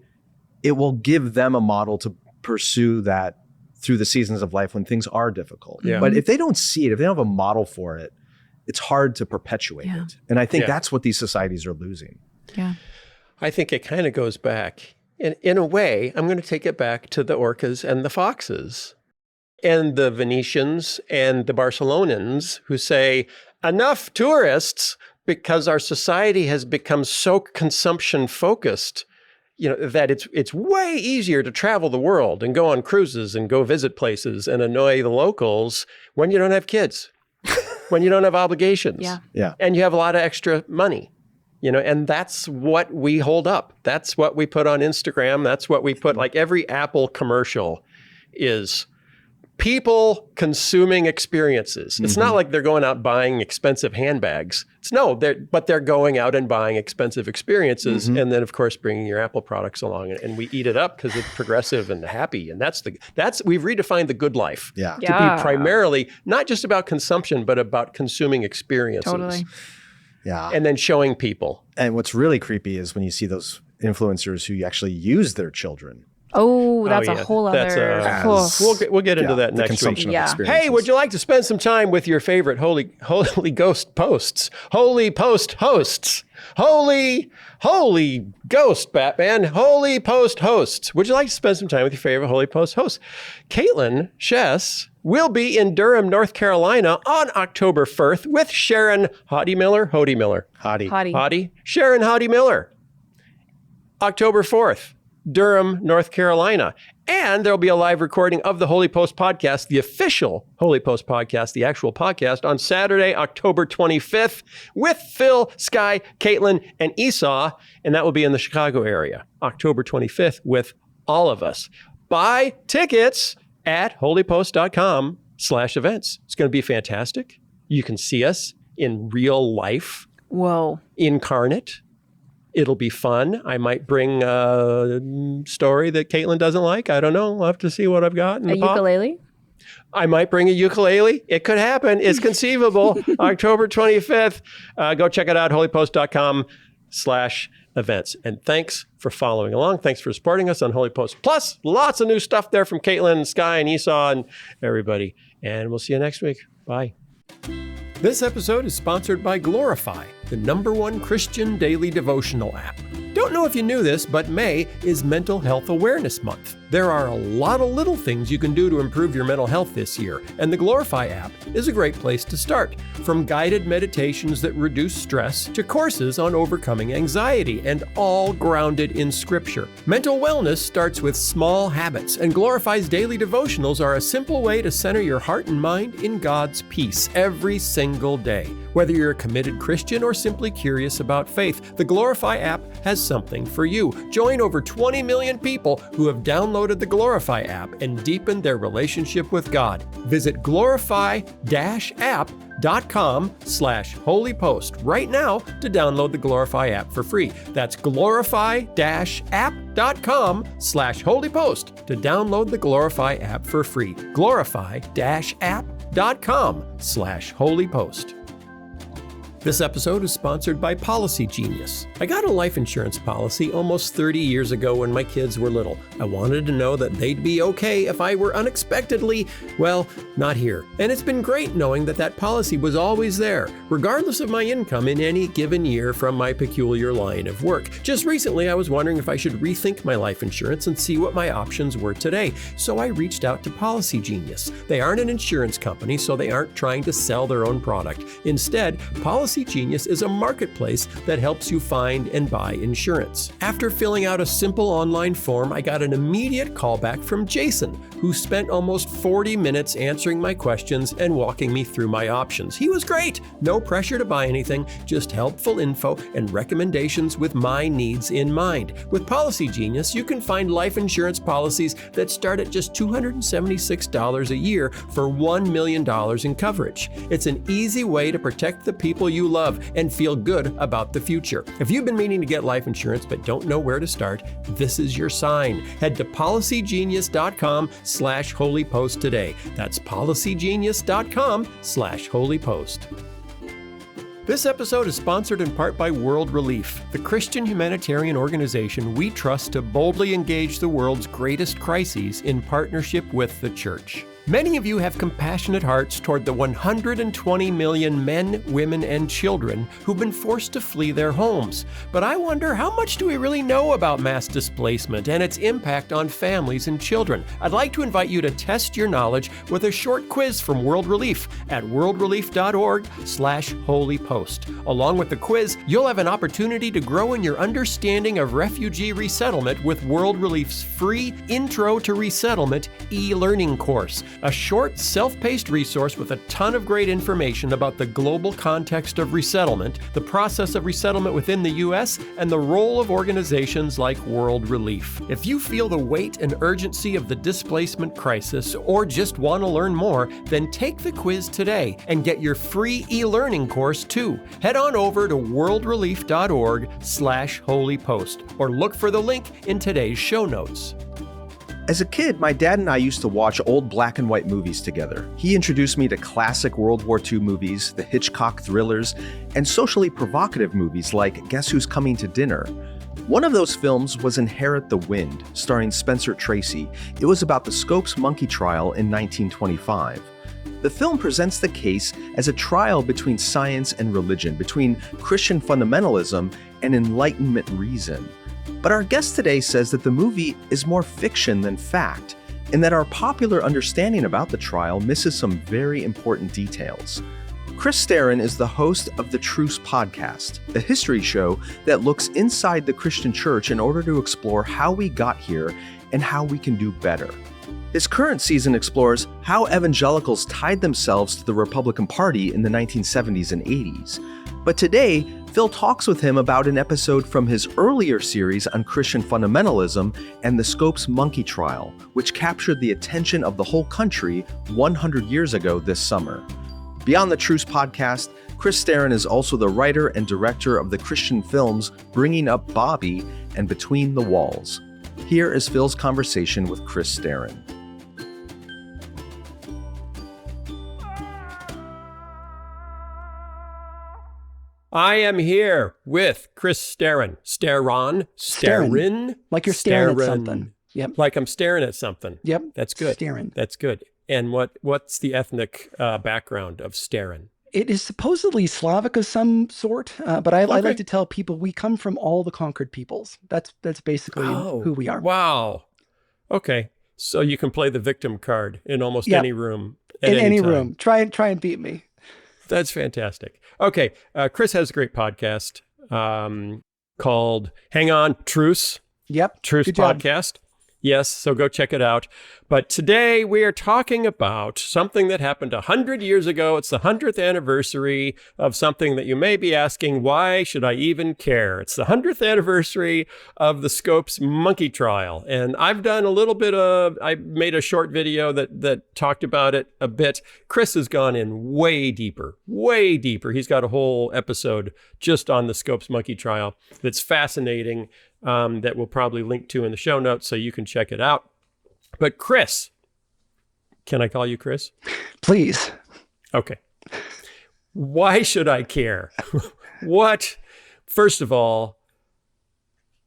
it will give them a model to pursue that through the seasons of life when things are difficult. Yeah. But if they don't see it, if they don't have a model for it, it's hard to perpetuate it. And I think that's what these societies are losing. Yeah. I think it kind of goes back. In a way, I'm going to take it back to the orcas and the foxes and the Venetians and the Barcelonans who say, enough tourists, because our society has become so consumption focused, that it's way easier to travel the world and go on cruises and go visit places and annoy the locals when you don't have kids, when you don't have obligations, and you have a lot of extra money, and that's what we hold up. That's what we put on Instagram. That's what we put, like every Apple commercial is people consuming experiences. It's not like they're going out buying expensive handbags. But they're going out and buying expensive experiences, and then of course bringing your Apple products along, and we eat it up because it's progressive and happy, and that's we've redefined the good life to be primarily not just about consumption, but about consuming experiences. Totally. Yeah, and then showing people. And what's really creepy is when you see those influencers who actually use their children. Oh, that's a whole other. We'll get into that next week. Hey, would you like to spend some time with your favorite Holy Ghost posts? Holy Post hosts. Holy Ghost, Batman. Holy Post hosts. Would you like to spend some time with your favorite Holy Post hosts? Caitlin Chess will be in Durham, North Carolina on October 1st with Sharon Hodie Miller. Sharon Hodie Miller. October 4th. Durham, North Carolina. And there'll be a live recording of the Holy Post podcast, the official Holy Post podcast, the actual podcast, on Saturday, October 25th with Phil, Sky, Caitlin, and Esau. And that will be in the Chicago area, October 25th with all of us. Buy tickets at holypost.com/events. It's going to be fantastic. You can see us in real life. Whoa. Incarnate. It'll be fun. I might bring a story that Caitlin doesn't like. I don't know. We'll have to see what I've got. A ukulele? I might bring a ukulele. It could happen. It's conceivable. October 25th. Go check it out, holypost.com/events. And thanks for following along. Thanks for supporting us on Holy Post Plus. Lots of new stuff there from Caitlin, Sky, and Esau, and everybody. And we'll see you next week. Bye. This episode is sponsored by Glorify, the #1 Christian Daily Devotional App. Don't know if you knew this, but May is Mental Health Awareness Month. There are a lot of little things you can do to improve your mental health this year, and the Glorify app is a great place to start. From guided meditations that reduce stress to courses on overcoming anxiety, and all grounded in Scripture. Mental wellness starts with small habits, and Glorify's daily devotionals are a simple way to center your heart and mind in God's peace every single day. Whether you're a committed Christian or simply curious about faith, the Glorify app has something for you. Join over 20 million people who have downloaded the Glorify app and deepened their relationship with God. Visit glorify-app.com glorify-app.com/holypost right now to download the Glorify app for free. That's glorify-app.com/holypost to download the Glorify app for free. glorify-app.com/holypost. This episode is sponsored by Policy Genius. I got a life insurance policy almost 30 years ago when my kids were little. I wanted to know that they'd be okay if I were unexpectedly, well, not here. And it's been great knowing that that policy was always there, regardless of my income in any given year from my peculiar line of work. Just recently, I was wondering if I should rethink my life insurance and see what my options were today. So I reached out to Policy Genius. They aren't an insurance company, so they aren't trying to sell their own product. Instead, Policy Genius is a marketplace that helps you find and buy insurance. After filling out a simple online form, I got an immediate call back from Jason, who spent almost 40 minutes answering my questions and walking me through my options. He was great. No pressure to buy anything, just helpful info and recommendations with my needs in mind. With Policy Genius, you can find life insurance policies that start at just $276 a year for $1 million in coverage. It's an easy way to protect the people you love and feel good about the future. If you've been meaning to get life insurance but don't know where to start, this is your sign. Head to policygenius.com/holypost today. That's policygenius.com/holypost. This episode is sponsored in part by World Relief, the Christian humanitarian organization we trust to boldly engage the world's greatest crises in partnership with the church. Many of you have compassionate hearts toward the 120 million men, women, and children who've been forced to flee their homes. But I wonder, how much do we really know about mass displacement and its impact on families and children? I'd like to invite you to test your knowledge with a short quiz from World Relief at worldrelief.org/holypost. Along with the quiz, you'll have an opportunity to grow in your understanding of refugee resettlement with World Relief's free Intro to Resettlement e-learning course. A short, self-paced resource with a ton of great information about the global context of resettlement, the process of resettlement within the U.S., and the role of organizations like World Relief. If you feel the weight and urgency of the displacement crisis or just want to learn more, then take the quiz today and get your free e-learning course too. Head on over to worldrelief.org/holypost or look for the link in today's show notes. As a kid, my dad and I used to watch old black and white movies together. He introduced me to classic World War II movies, the Hitchcock thrillers, and socially provocative movies like Guess Who's Coming to Dinner? One of those films was Inherit the Wind, starring Spencer Tracy. It was about the Scopes monkey trial in 1925. The film presents the case as a trial between science and religion, between Christian fundamentalism and Enlightenment reason. But our guest today says that the movie is more fiction than fact, and that our popular understanding about the trial misses some very important details. Chris Staron is the host of the Truce podcast, a history show that looks inside the Christian church in order to explore how we got here and how we can do better. His current season explores how evangelicals tied themselves to the Republican Party in the 1970s and 80s. But today, Phil talks with him about an episode from his earlier series on Christian fundamentalism and the Scopes monkey trial, which captured the attention of the whole country 100 years ago this summer. Beyond the Truce podcast, Chris Staron is also the writer and director of the Christian films Bringing Up Bobby and Between the Walls. Here is Phil's conversation with Chris Staron. I am here with Chris Staron. Staron. Like you're staring at something. Yep. Like I'm staring at something. Yep. That's good. Staron. That's good. And what's the ethnic background of Staron? It is supposedly Slavic of some sort, but I like to tell people we come from all the conquered peoples. That's basically who we are. Wow. Okay. So you can play the victim card in almost any room. In any room. Try and beat me. That's fantastic. Okay. Chris has a great podcast called Hang On, Truce. Yep. Truce Good job. podcast. Yes, so go check it out. But today we are talking about something that happened 100 years ago. It's the 100th anniversary of something that you may be asking, why should I even care? It's the 100th anniversary of the Scopes monkey trial. And I've done a little bit I made a short video that talked about it a bit. Chris has gone in way deeper, way deeper. He's got a whole episode just on the Scopes monkey trial that's fascinating. That we'll probably link to in the show notes so you can check it out. But Chris, can I call you Chris? Please. Okay. Why should I care? First of all,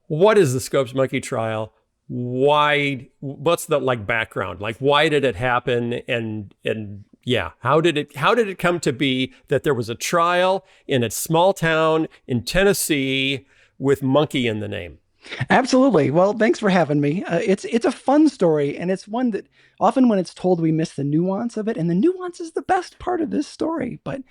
what is the Scopes monkey trial? What's the background? Why did it happen? And yeah, how did it come to be that there was a trial in a small town in Tennessee with monkey in the name? Absolutely. Well, thanks for having me. It's a fun story, and it's one that often when it's told, we miss the nuance of it, and the nuance is the best part of this story. But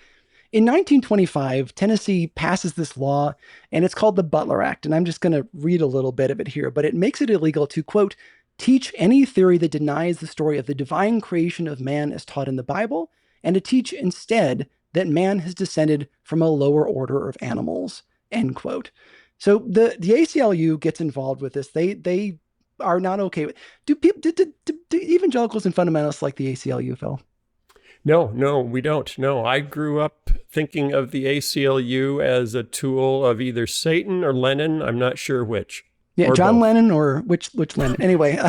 in 1925, Tennessee passes this law, and it's called the Butler Act, and I'm just going to read a little bit of it here, but it makes it illegal to, quote, teach any theory that denies the story of the divine creation of man as taught in the Bible, and to teach instead that man has descended from a lower order of animals, end quote. So the ACLU gets involved with this. They are not okay with. Do evangelicals and fundamentalists like the ACLU, Phil? No, we don't. No, I grew up thinking of the ACLU as a tool of either Satan or Lenin. I'm not sure which. Yeah, John both. Lennon or which Lennon. Anyway,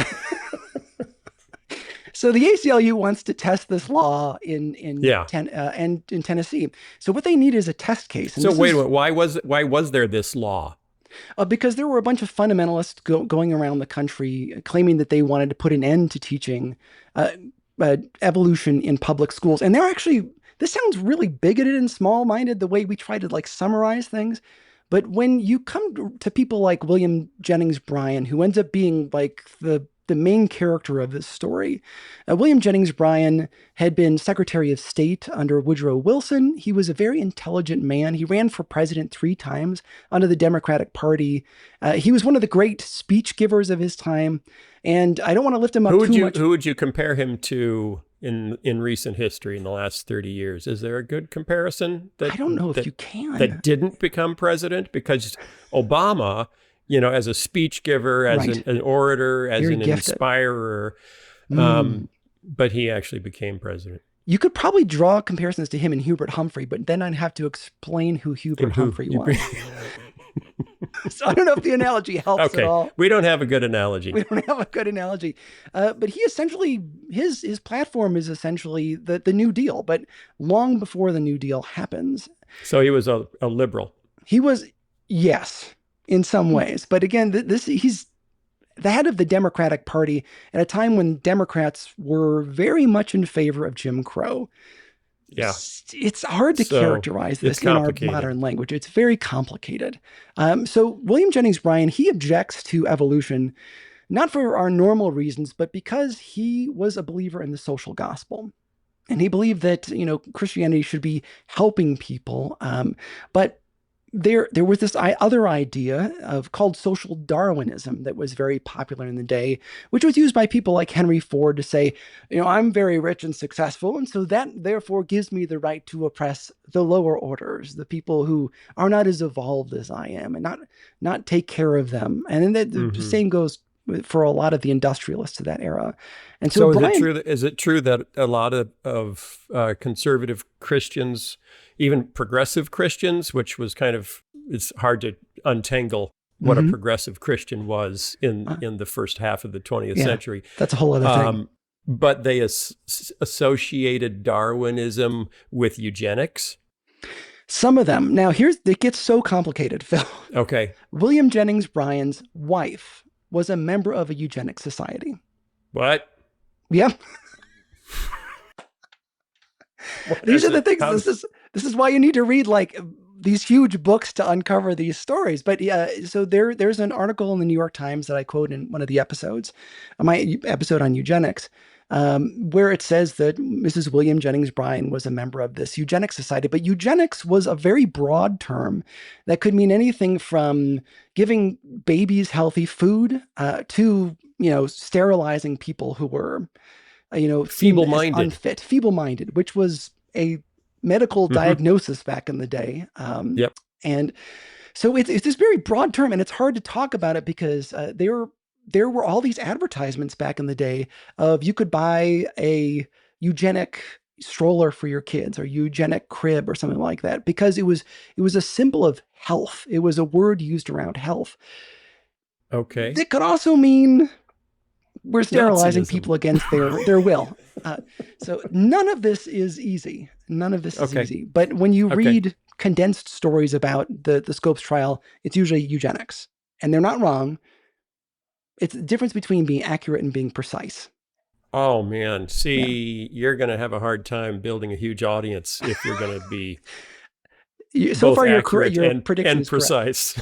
so the ACLU wants to test this law in Tennessee. So what they need is a test case. And so wait a minute, why was there this law? Because there were a bunch of fundamentalists going around the country claiming that they wanted to put an end to teaching evolution in public schools. And they're actually, this sounds really bigoted and small-minded, the way we try to summarize things. But when you come to people like William Jennings Bryan, who ends up being the main character of this story. William Jennings Bryan had been Secretary of State under Woodrow Wilson. He was a very intelligent man. He ran for president 3 times under the Democratic Party. He was one of the great speech givers of his time. And I don't want to lift him up too much. Who would you compare him to in recent history in the last 30 years? Is there a good comparison? I don't know if you can. That didn't become president? Because Obama, as a speech giver, as right. an orator, as very an gifted. Inspirer, but he actually became president. You could probably draw comparisons to him and Hubert Humphrey, but then I'd have to explain who Hubert Humphrey was. So I don't know if the analogy helps at all. We don't have a good analogy. But he essentially, his platform is essentially the New Deal, but long before the New Deal happens. So he was a liberal. He was, yes, in some ways. But again, he's the head of the Democratic Party at a time when Democrats were very much in favor of Jim Crow. Yeah. It's hard to characterize this in our modern language. It's very complicated. So William Jennings Bryan, he objects to evolution, not for our normal reasons, but because he was a believer in the social gospel. And he believed that, Christianity should be helping people. But there was this other idea called social Darwinism that was very popular in the day, which was used by people like Henry Ford to say, I'm very rich and successful, and so that therefore gives me the right to oppress the lower orders, the people who are not as evolved as I am, and not take care of them. And then the same goes for a lot of the industrialists of that era. And so is it true that a lot of conservative Christians, even progressive Christians, which was it's hard to untangle what a progressive Christian was in the first half of the 20th century. That's a whole other thing. But they associated Darwinism with eugenics? Some of them. Now, it gets so complicated, Phil. Okay. William Jennings Bryan's wife was a member of a eugenics society. What? Yep. These are the things. This is why you need to read these huge books to uncover these stories. But so there's an article in the New York Times that I quote in one of the episodes, my episode on eugenics, where it says that Mrs. William Jennings Bryan was a member of this eugenics society. But eugenics was a very broad term that could mean anything from giving babies healthy food to sterilizing people who were, feeble-minded, unfit, feeble-minded, which was a medical diagnosis back in the day. Yep. And so it's this very broad term, and it's hard to talk about it because there were all these advertisements back in the day of you could buy a eugenic stroller for your kids or eugenic crib or something like that, because it was a symbol of health. It was a word used around health. Okay. It could also mean we're sterilizing Nazism. People against their will. So none of this is easy. None of this is easy. But when you read condensed stories about the Scopes trial, it's usually eugenics. And they're not wrong. It's the difference between being accurate and being precise. Oh, man. See, you're going to have a hard time building a huge audience if you're going to be so both far, your accurate prediction and is precise.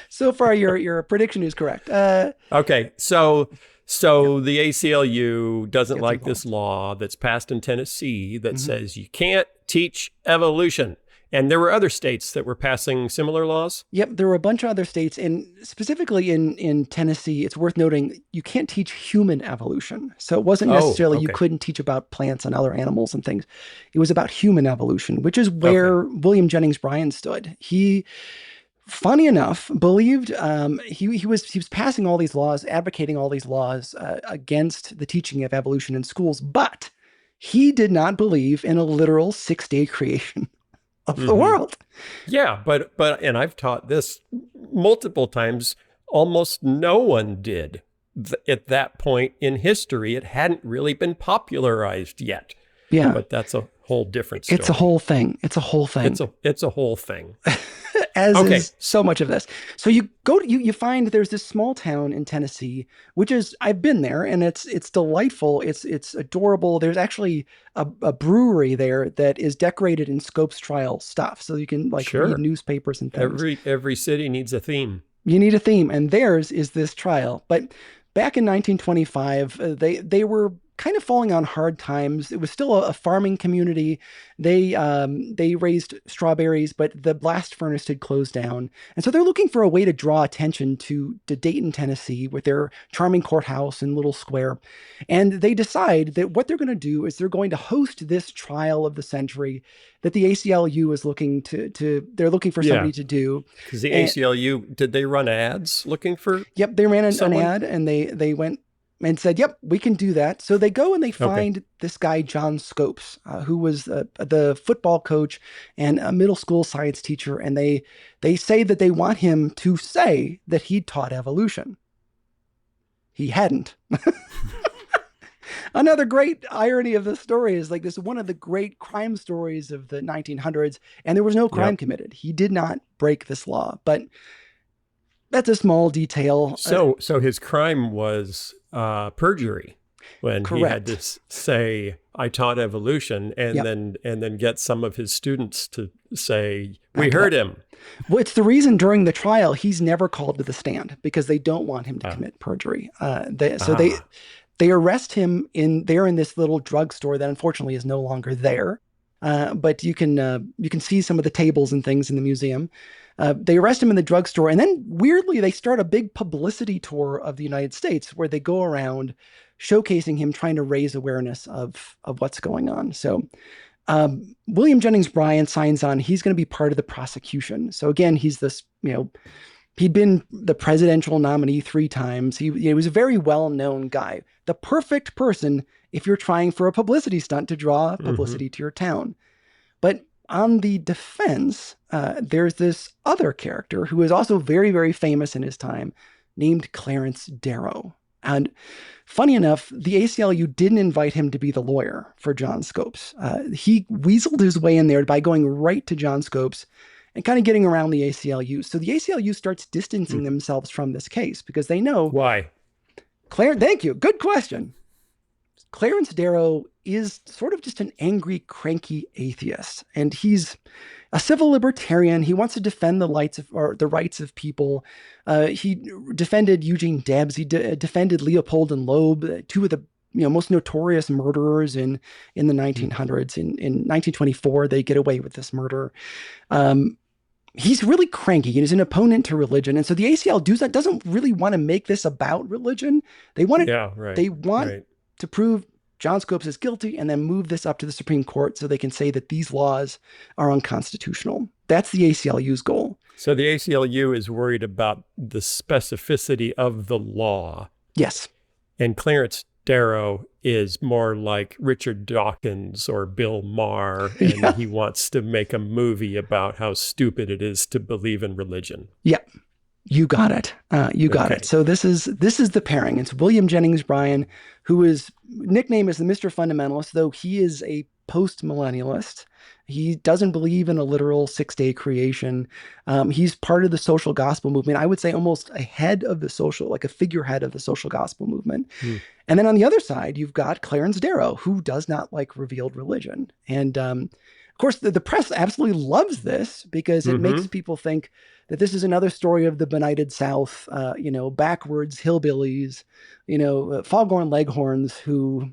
So far, your prediction is correct. Okay, so the ACLU doesn't like involved. this law that's passed in Tennessee that says you can't teach evolution. And there were other states that were passing similar laws? Yep, there were a bunch of other states, and specifically in Tennessee, it's worth noting you can't teach human evolution. So it wasn't necessarily you couldn't teach about plants and other animals and things. It was about human evolution, which is where William Jennings Bryan stood. He, funny enough, believed he was passing all these laws, advocating all these laws against the teaching of evolution in schools, but he did not believe in a literal 6-day creation of the world. Yeah, but and I've taught this multiple times, almost no one did at that point in history. It hadn't really been popularized yet. Yeah. But that's a whole different story. It's a whole thing. It's a whole thing. It's a whole thing. As is so much of this. So you go to, you find there's this small town in Tennessee, which is, I've been there, and it's delightful. It's adorable. There's actually a brewery there that is decorated in Scopes trial stuff. So you can read newspapers and things. Every city needs a theme. You need a theme, and theirs is this trial. But back in 1925, they were kind of falling on hard times. It was still a farming community. They raised strawberries, but the blast furnace had closed down. And so they're looking for a way to draw attention to Dayton, Tennessee, with their charming courthouse and little square. And they decide that what they're going to do is they're going to host this trial of the century that the ACLU is looking they're looking for somebody to do. Because the ACLU, did they run ads looking for? Yep, they ran an ad, and they went and said, yep, we can do that. So they go and they find this guy, John Scopes, who was the football coach and a middle school science teacher. And they say that they want him to say that he taught evolution. He hadn't. Another great irony of the story is this is one of the great crime stories of the 1900s, and there was no crime committed. He did not break this law, but that's a small detail. So his crime was perjury when he had to say, "I taught evolution," and then get some of his students to say, "We heard him." Well, it's the reason during the trial he's never called to the stand, because they don't want him to commit perjury. They arrest him in this little drugstore that unfortunately is no longer there. But you can see some of the tables and things in the museum. They arrest him in the drugstore, and then weirdly they start a big publicity tour of the United States where they go around showcasing him, trying to raise awareness of what's going on. So William Jennings Bryan signs on. He's going to be part of the prosecution. So again, he's this, he'd been the presidential nominee 3 times. He was a very well-known guy, the perfect person if you're trying for a publicity stunt to draw publicity to your town. But on the defense, there's this other character who is also very, very famous in his time, named Clarence Darrow. And funny enough, the ACLU didn't invite him to be the lawyer for John Scopes. He weaseled his way in there by going right to John Scopes and kind of getting around the ACLU. So the ACLU starts distancing themselves from this case because they know... Why? Thank you. Good question. Clarence Darrow is sort of just an angry, cranky atheist, and he's a civil libertarian. He wants to defend the rights of people. He defended Eugene Debs. He defended Leopold and Loeb, 2 of the most notorious murderers in the 1900s. In 1924, they get away with this murder. he's really cranky and he's an opponent to religion. And so the ACL doesn't really want to make this about religion. They want to prove John Scopes is guilty and then move this up to the Supreme Court so they can say that these laws are unconstitutional. That's the ACLU's goal. So the ACLU is worried about the specificity of the law. Yes. And Clarence Darrow is more like Richard Dawkins or Bill Maher, and he wants to make a movie about how stupid it is to believe in religion. Yeah, you got it. You got it. So this is the pairing. It's William Jennings Bryan, who is nicknamed as the Mr. Fundamentalist, though he is a post-millennialist. He doesn't believe in a literal 6-day creation. He's part of the social gospel movement. I would say almost a figurehead of the social gospel movement. And then on the other side, you've got Clarence Darrow, who does not like revealed religion. And of course, the press absolutely loves this because it makes people think that this is another story of the benighted South, backwards hillbillies, foghorn leghorns who,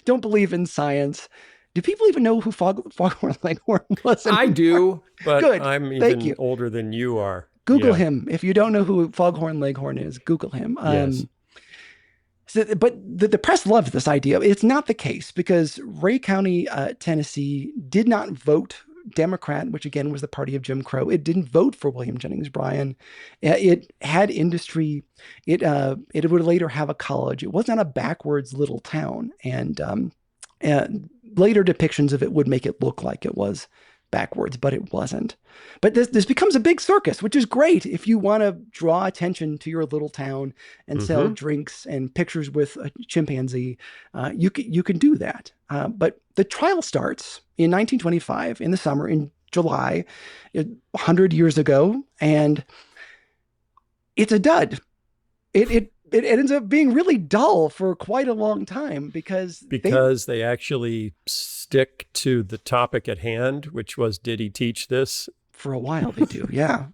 don't believe in science. Do people even know who Foghorn Leghorn was anymore? I do, but Good. I'm even older than you are. Google him. If you don't know who Foghorn Leghorn is, Google him. Yes. But the press loves this idea. It's not the case because Ray County, Tennessee did not vote Democrat, which again was the party of Jim Crow. It didn't vote for William Jennings Bryan. It had industry. It would later have a college. It was not a backwards little town. And later depictions of it would make it look like it was backwards, but it wasn't. But this becomes a big circus, which is great if you want to draw attention to your little town and sell drinks and pictures with a chimpanzee. You can do that. But the trial starts in 1925 in the summer, in July, 100 years ago, and it's a dud. It ends up being really dull for quite a long time because they actually stick to the topic at hand, which was, did he teach this? For a while they do, yeah.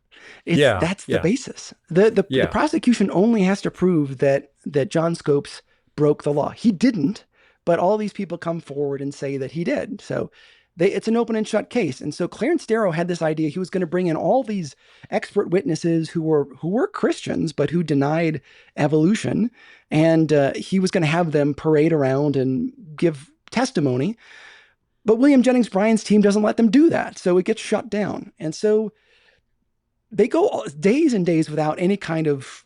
That's the basis. The prosecution only has to prove that John Scopes broke the law. He didn't, but all these people come forward and say that he did. So it's an open and shut case. And so Clarence Darrow had this idea. He was going to bring in all these expert witnesses who were Christians, but who denied evolution. And he was going to have them parade around and give testimony. But William Jennings Bryan's team doesn't let them do that. So it gets shut down. And so they go days and days without any kind of,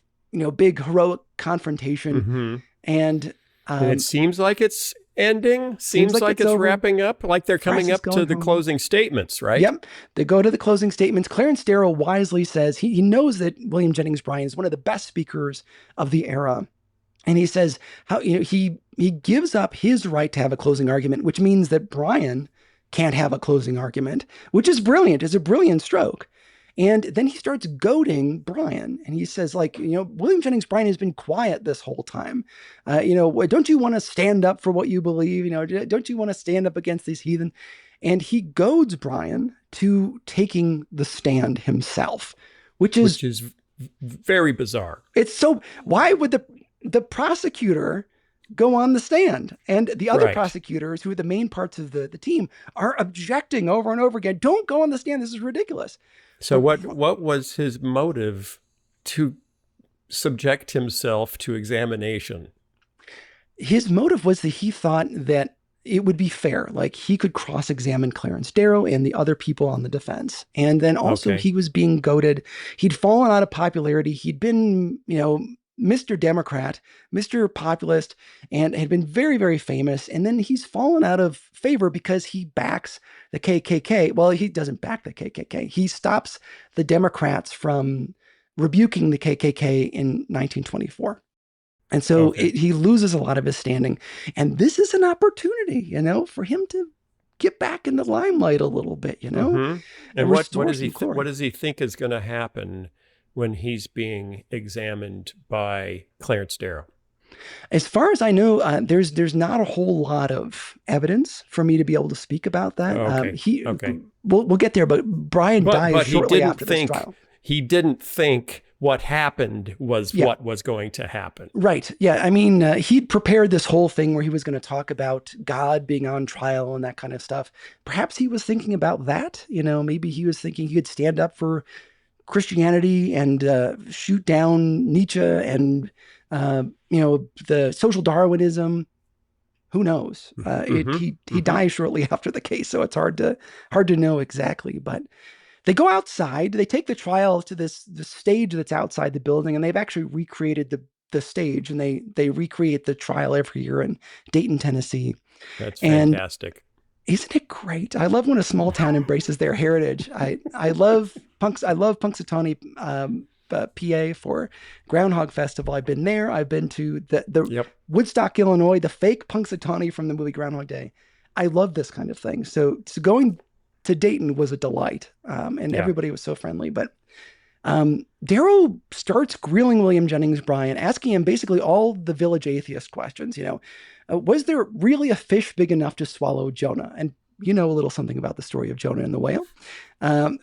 big heroic confrontation. And it seems like it's ending. Seems like it's wrapping up, like they're coming up to the closing statements, right? Yep. They go to the closing statements. Clarence Darrow wisely says he knows that William Jennings Bryan is one of the best speakers of the era. And he says how he gives up his right to have a closing argument, which means that Bryan can't have a closing argument, which is brilliant. It's a brilliant stroke. And then he starts goading Bryan, and he says, William Jennings Bryan has been quiet this whole time. Don't you want to stand up for what you believe? Don't you want to stand up against these heathen? And he goads Bryan to taking the stand himself, which is very bizarre. It's so, why would the prosecutor go on the stand? And the other prosecutors, who are the main parts of the team, are objecting over and over again. Don't go on the stand. This is ridiculous. So what was his motive to subject himself to examination? His motive was that he thought that it would be fair. Like, he could cross-examine Clarence Darrow and the other people on the defense. And then also he was being goaded. He'd fallen out of popularity. He'd been, Mr. Democrat, Mr. Populist, and had been very, very famous. And then he's fallen out of favor because he backs the KKK. Well, he doesn't back the KKK. He stops the Democrats from rebuking the KKK in 1924. And so he loses a lot of his standing. And this is an opportunity, for him to get back in the limelight a little bit, And what does he think is going to happen when he's being examined by Clarence Darrow? As far as I know, there's not a whole lot of evidence for me to be able to speak about that. We'll get there, but Bryan dies shortly after this trial. He didn't think what happened was what was going to happen. Right. Yeah. I mean, he'd prepared this whole thing where he was going to talk about God being on trial and that kind of stuff. Perhaps he was thinking about that. Maybe he was thinking he could stand up for Christianity and shoot down Nietzsche and, the social Darwinism. Who knows? He dies shortly after the case, so it's hard to know exactly. But they go outside. They take the trial to the stage that's outside the building, and they've actually recreated the stage, and they recreate the trial every year in Dayton, Tennessee. That's fantastic. Isn't it great? I love when a small town embraces their heritage. I love Punxsutawney, PA for Groundhog Festival. I've been there. I've been to the Woodstock, Illinois, the fake Punxsutawney from the movie Groundhog Day. I love this kind of thing. So going to Dayton was a delight, and everybody was so friendly. But Darrow starts grilling William Jennings Bryan, asking him basically all the village atheist questions. Was there really a fish big enough to swallow Jonah? And a little something about the story of Jonah and the whale.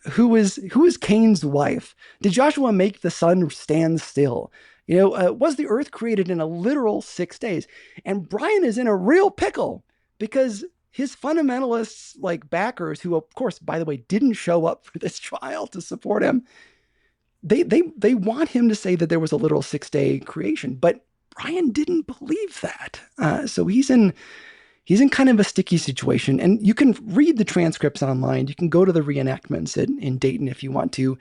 Who is Cain's wife? Did Joshua make the sun stand still? Was the earth created in a literal 6 days? And Bryan is in a real pickle because his fundamentalists, like backers, who of course, by the way, didn't show up for this trial to support him, they want him to say that there was a literal 6-day creation, but Bryan didn't believe that. So he's in kind of a sticky situation, and you can read the transcripts online. You can go to the reenactments in Dayton if you want to.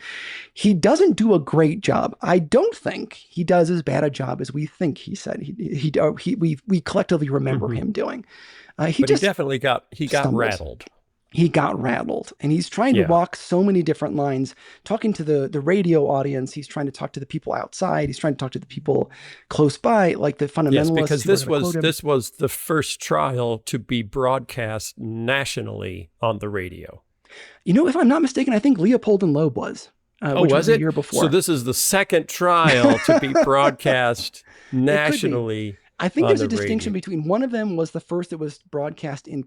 He doesn't do a great job. I don't think he does as bad a job as we think he said. We collectively remember him doing. He definitely got rattled. He got rattled, and he's trying to walk so many different lines, talking to the radio audience. He's trying to talk to the people outside. He's trying to talk to the people close by, like the fundamentalists. Yes, because this was the first trial to be broadcast nationally on the radio. If I'm not mistaken, I think Leopold and Loeb was. Which was the year before. So this is the second trial to be broadcast nationally. I think there's a distinction between one of them was the first that was broadcast in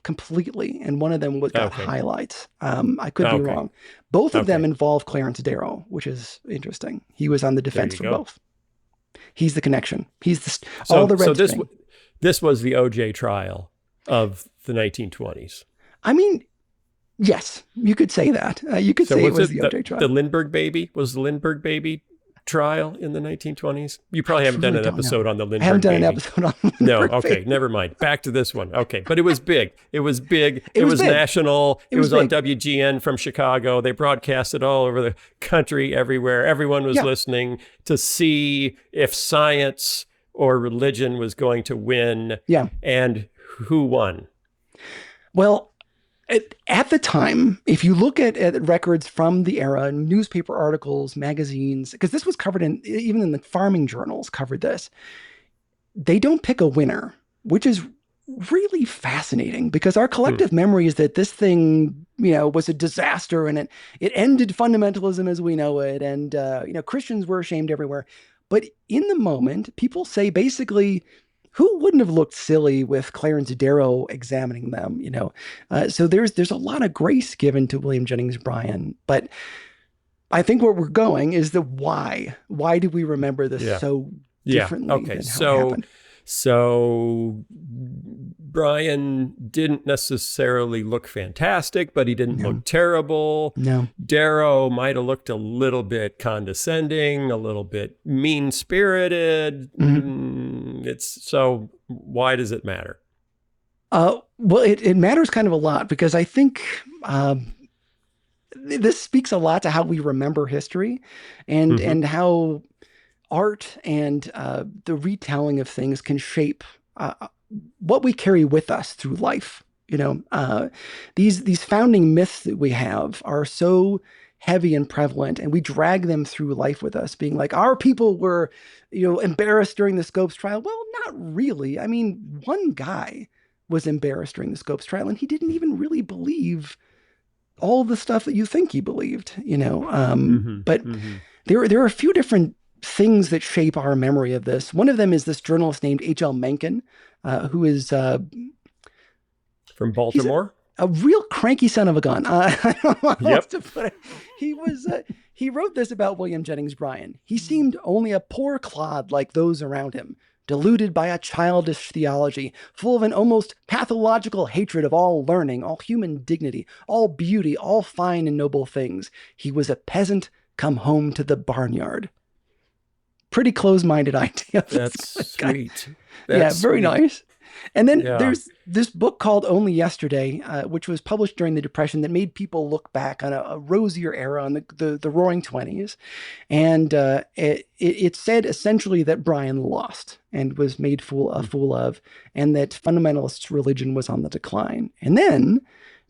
completely, and one of them got highlights. I could be wrong. Both of them involve Clarence Darrow, which is interesting. He was on the defense for both. He's the connection. He's all the red. So this was the OJ trial of the 1920s. I mean, yes, you could say that. You could say it was the OJ trial. The Lindbergh baby was the Lindbergh baby trial in the 1920s. You probably haven't done an episode on the Lindbergh baby. I haven't done an episode on the Lindbergh No, okay, never mind. Back to this one. Okay, but it was big. It was big. It was national. It was on WGN from Chicago. They broadcast it all over the country, everywhere. Everyone was listening to see if science or religion was going to win. Yeah. And who won? Well, at the time, if you look at records from the era, newspaper articles, magazines, because this was covered even in the farming journals covered this, they don't pick a winner, which is really fascinating because our collective memory is that this thing, was a disaster and it ended fundamentalism as we know it. And, Christians were ashamed everywhere. But in the moment, people say basically, who wouldn't have looked silly with Clarence Darrow examining them, So there's a lot of grace given to William Jennings Bryan. But I think where we're going is the why. Why do we remember this so differently than how it happened? So Bryan didn't necessarily look fantastic, but he didn't look terrible. No. Darrow might have looked a little bit condescending, a little bit mean-spirited. So why does it matter? Well, it matters kind of a lot because I think this speaks a lot to how we remember history and how art and the retelling of things can shape what we carry with us through life. These founding myths that we have are so heavy and prevalent, and we drag them through life with us, being like, our people were, embarrassed during the Scopes trial. Well, not really. I mean, one guy was embarrassed during the Scopes trial, and he didn't even really believe all the stuff that you think he believed, But there are a few different things that shape our memory of this. One of them is this journalist named H.L. Mencken, who is from Baltimore. a real cranky son of a gun. I don't know how else to put it. He wrote this about William Jennings Bryan. He seemed only a poor clod like those around him, deluded by a childish theology, full of an almost pathological hatred of all learning, all human dignity, all beauty, all fine and noble things. He was a peasant come home to the barnyard. Pretty close-minded idea. That's sweet. Yeah, very nice. And then there's this book called Only Yesterday, which was published during the Depression, that made people look back on a rosier era, on the Roaring '20s. And it said essentially that Bryan lost and was made a fool of, and that fundamentalist religion was on the decline. And then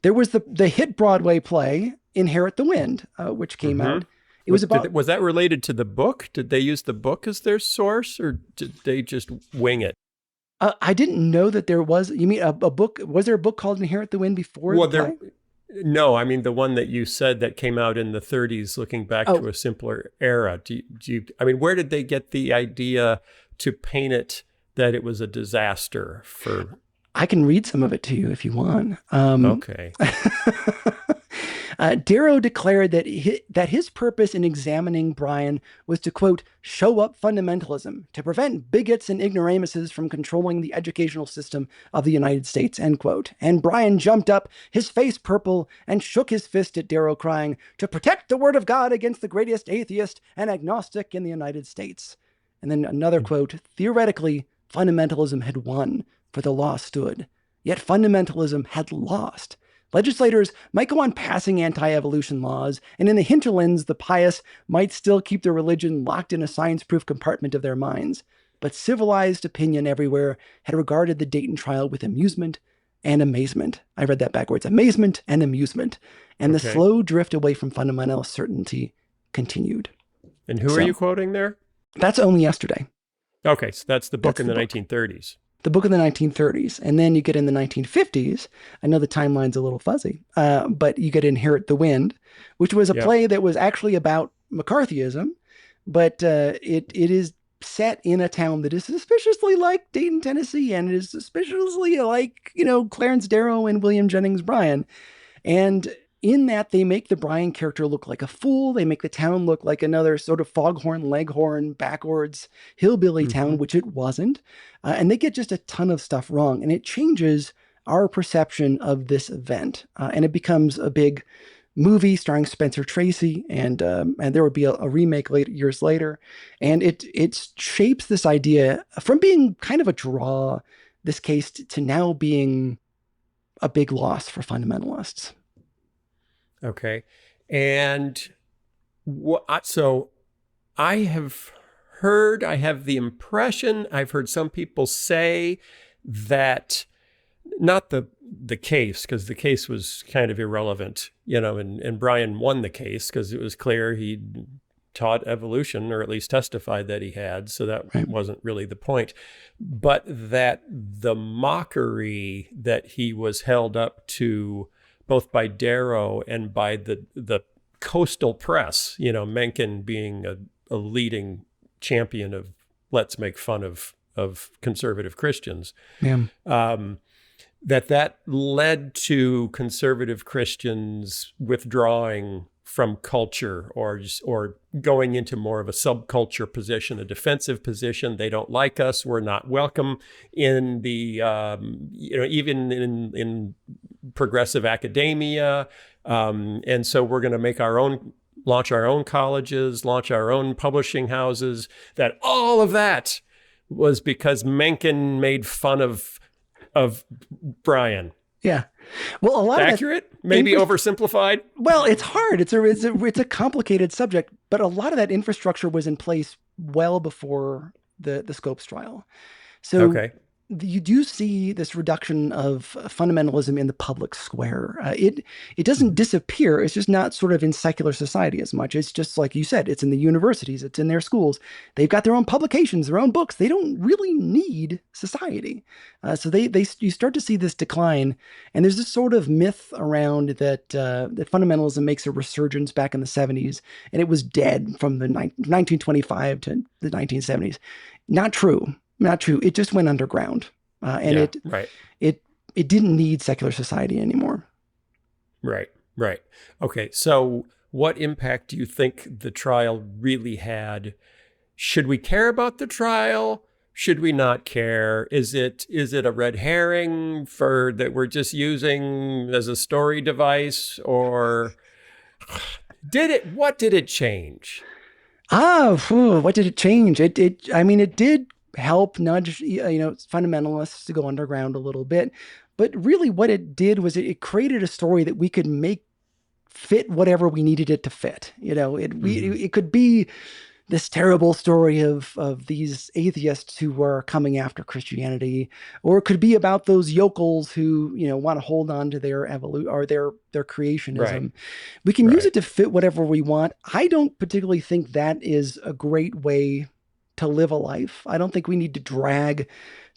there was the hit Broadway play Inherit the Wind, which came out. It was about. Was that related to the book? Did they use the book as their source, or did they just wing it? I didn't know that there was. You mean a book? Was there a book called Inherit the Wind before? Well, no. I mean the one that you said that came out in the '30s, looking back to a simpler era. Do you? I mean, where did they get the idea to paint it that it was a disaster for? I can read some of it to you if you want. Okay. Darrow declared that his purpose in examining Bryan was to, quote, show up fundamentalism, to prevent bigots and ignoramuses from controlling the educational system of the United States, end quote. And Bryan jumped up, his face purple, and shook his fist at Darrow, crying, to protect the word of God against the greatest atheist and agnostic in the United States. And then another quote, theoretically, fundamentalism had won, for the law stood. Yet fundamentalism had lost. Legislators might go on passing anti-evolution laws, and in the hinterlands, the pious might still keep their religion locked in a science-proof compartment of their minds. But civilized opinion everywhere had regarded the Dayton trial with amusement and amazement. I read that backwards. Amazement and amusement. And the slow drift away from fundamental certainty continued. And who are you quoting there? That's Only Yesterday. Okay, so that's the book in the 1930s. The book in the 1930s. And then you get in the 1950s. I know the timeline's a little fuzzy, but you get Inherit the Wind, which was a play that was actually about McCarthyism, but it is set in a town that is suspiciously like Dayton, Tennessee, and it is suspiciously like, Clarence Darrow and William Jennings Bryan. And in that, they make the Bryan character look like a fool. They make the town look like another sort of foghorn, leghorn, backwards hillbilly town, which it wasn't. And they get just a ton of stuff wrong. And it changes our perception of this event. And it becomes a big movie starring Spencer Tracy. And there would be a remake years later. And it shapes this idea from being kind of a draw, this case, to now being a big loss for fundamentalists. Okay. And so I have the impression, I've heard some people say that, not the case, because the case was kind of irrelevant, and Bryan won the case because it was clear he taught evolution, or at least testified that he had. So that wasn't really the point. But that the mockery that he was held up to, both by Darrow and by the coastal press, Mencken being a leading champion of let's make fun of conservative Christians, that led to conservative Christians withdrawing from culture or going into more of a subculture position, a defensive position. They don't like us. We're not welcome in the, even in progressive academia. And so we're going to launch our own colleges, launch our own publishing houses. That all of that was because Mencken made fun of Bryan. Yeah. Well, a lot accurate, of that maybe oversimplified. Well, it's hard. It's a complicated subject, but a lot of that infrastructure was in place well before the Scopes trial. So you do see this reduction of fundamentalism in the public square. It doesn't disappear. It's just not sort of in secular society as much. It's just like you said, it's in the universities, it's in their schools. They've got their own publications, their own books. They don't really need society. So you start to see this decline. And there's this sort of myth around that fundamentalism makes a resurgence back in the 70s, and it was dead from the 1925 to the 1970s. Not true. Not true. It just went underground, and it didn't need secular society anymore. Right, right. Okay, so what impact do you think the trial really had? Should we care about the trial? Should we not care? Is it a red herring for that we're just using as a story device, or what did it change? What did it change? It did help nudge, fundamentalists to go underground a little bit. But really what it did was it created a story that we could make fit whatever we needed it to fit. It could be this terrible story of these atheists who were coming after Christianity, or it could be about those yokels who, want to hold on to their or their creationism. Right. We can use it to fit whatever we want. I don't particularly think that is a great way to live a life. I don't think we need to drag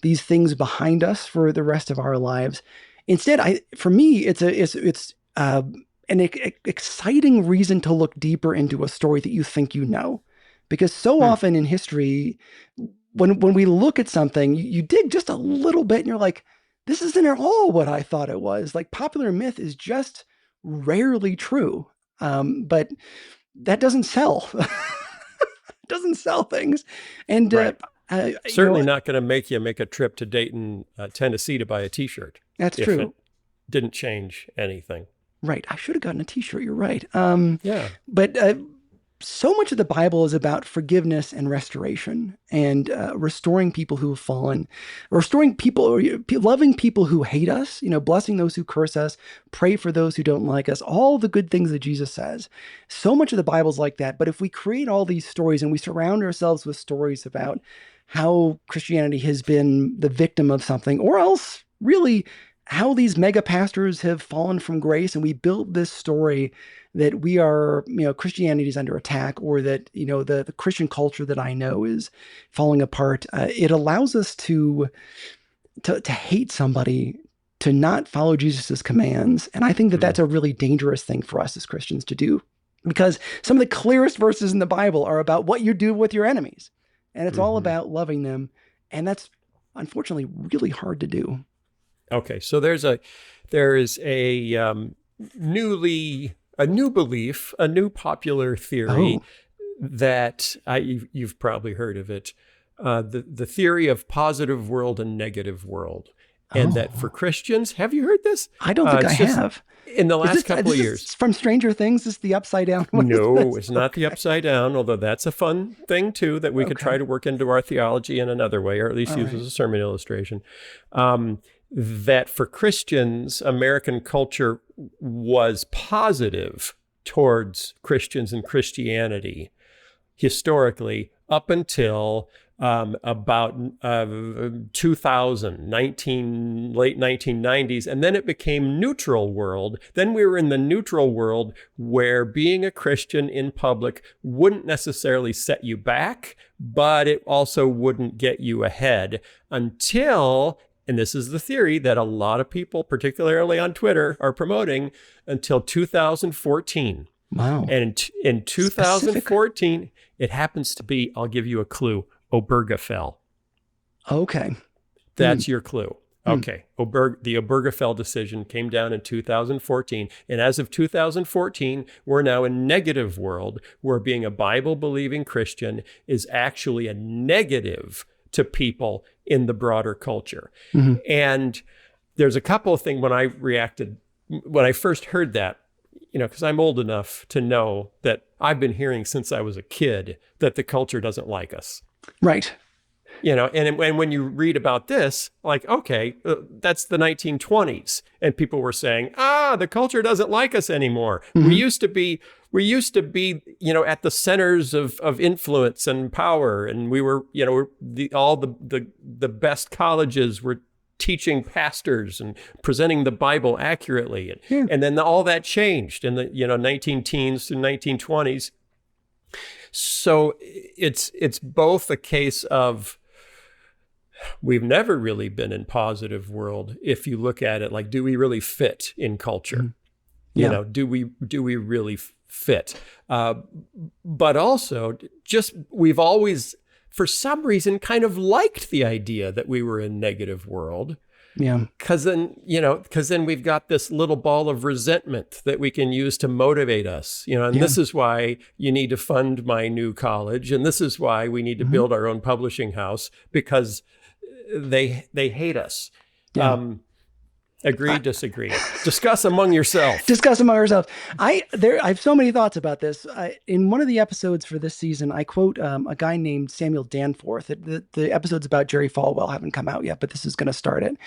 these things behind us for the rest of our lives. Instead, for me, it's an exciting reason to look deeper into a story that you think you know. Because so often in history, when we look at something, you dig just a little bit and you're like, this isn't at all what I thought it was. Like, popular myth is just rarely true. But that doesn't sell. It doesn't sell things. And certainly not going to make you make a trip to Dayton, Tennessee to buy a T-shirt. That's true. It didn't change anything. Right. I should have gotten a T-shirt. You're right. Yeah. But so much of the Bible is about forgiveness and restoration and restoring people who have fallen, restoring people, or loving people who hate us, blessing those who curse us, pray for those who don't like us, all the good things that Jesus says. So much of the Bible is like that. But if we create all these stories and we surround ourselves with stories about how Christianity has been the victim of something, or else really how these mega pastors have fallen from grace, and we build this story that we are, Christianity is under attack, or that, the Christian culture that I know is falling apart. It allows us to hate somebody, to not follow Jesus's commands. And I think that that's a really dangerous thing for us as Christians to do, because some of the clearest verses in the Bible are about what you do with your enemies. And it's all about loving them. And that's unfortunately really hard to do. Okay, so there is a new belief, a new popular theory that you've probably heard of it, the theory of positive world and negative world, and that for Christians, have you heard this? I don't think I have. In the last couple of years. From Stranger Things, is the upside down? No, it's not the upside down, although that's a fun thing too that we could try to work into our theology in another way, or at least use as a sermon illustration. That for Christians, American culture was positive towards Christians and Christianity historically up until about 2000, late 1990s, and then it became neutral world. Then we were in the neutral world where being a Christian in public wouldn't necessarily set you back, but it also wouldn't get you ahead until, and this is the theory that a lot of people, particularly on Twitter, are promoting, until 2014. Wow. And in 2014, it happens to be, I'll give you a clue, Obergefell. Okay. That's your clue. Okay. The Obergefell decision came down in 2014. And as of 2014, we're now in negative world where being a Bible-believing Christian is actually a negative to people in the broader culture. And there's a couple of things when I first heard that, because I'm old enough to know that I've been hearing since I was a kid that the culture doesn't like us. Right. And when you read about this, like, okay, that's the 1920s. And people were saying, the culture doesn't like us anymore. We used to be, at the centers of influence and power. And we were, all the best colleges were teaching pastors and presenting the Bible accurately. And then all that changed in the, 19-teens to 1920s. So it's both a case of we've never really been in positive world. If you look at it, like, do we really fit in culture? Do we really fit? But also just, we've always, for some reason, kind of liked the idea that we were in negative world. Yeah. Because then we've got this little ball of resentment that we can use to motivate us, and this is why you need to fund my new college. And this is why we need to build our own publishing house, because they hate us. Yeah. Agree, disagree. Discuss among yourselves. Discuss among ourselves. I have so many thoughts about this. In one of the episodes for this season, I quote a guy named Samuel Danforth. The episodes about Jerry Falwell haven't come out yet, but this is going to start it.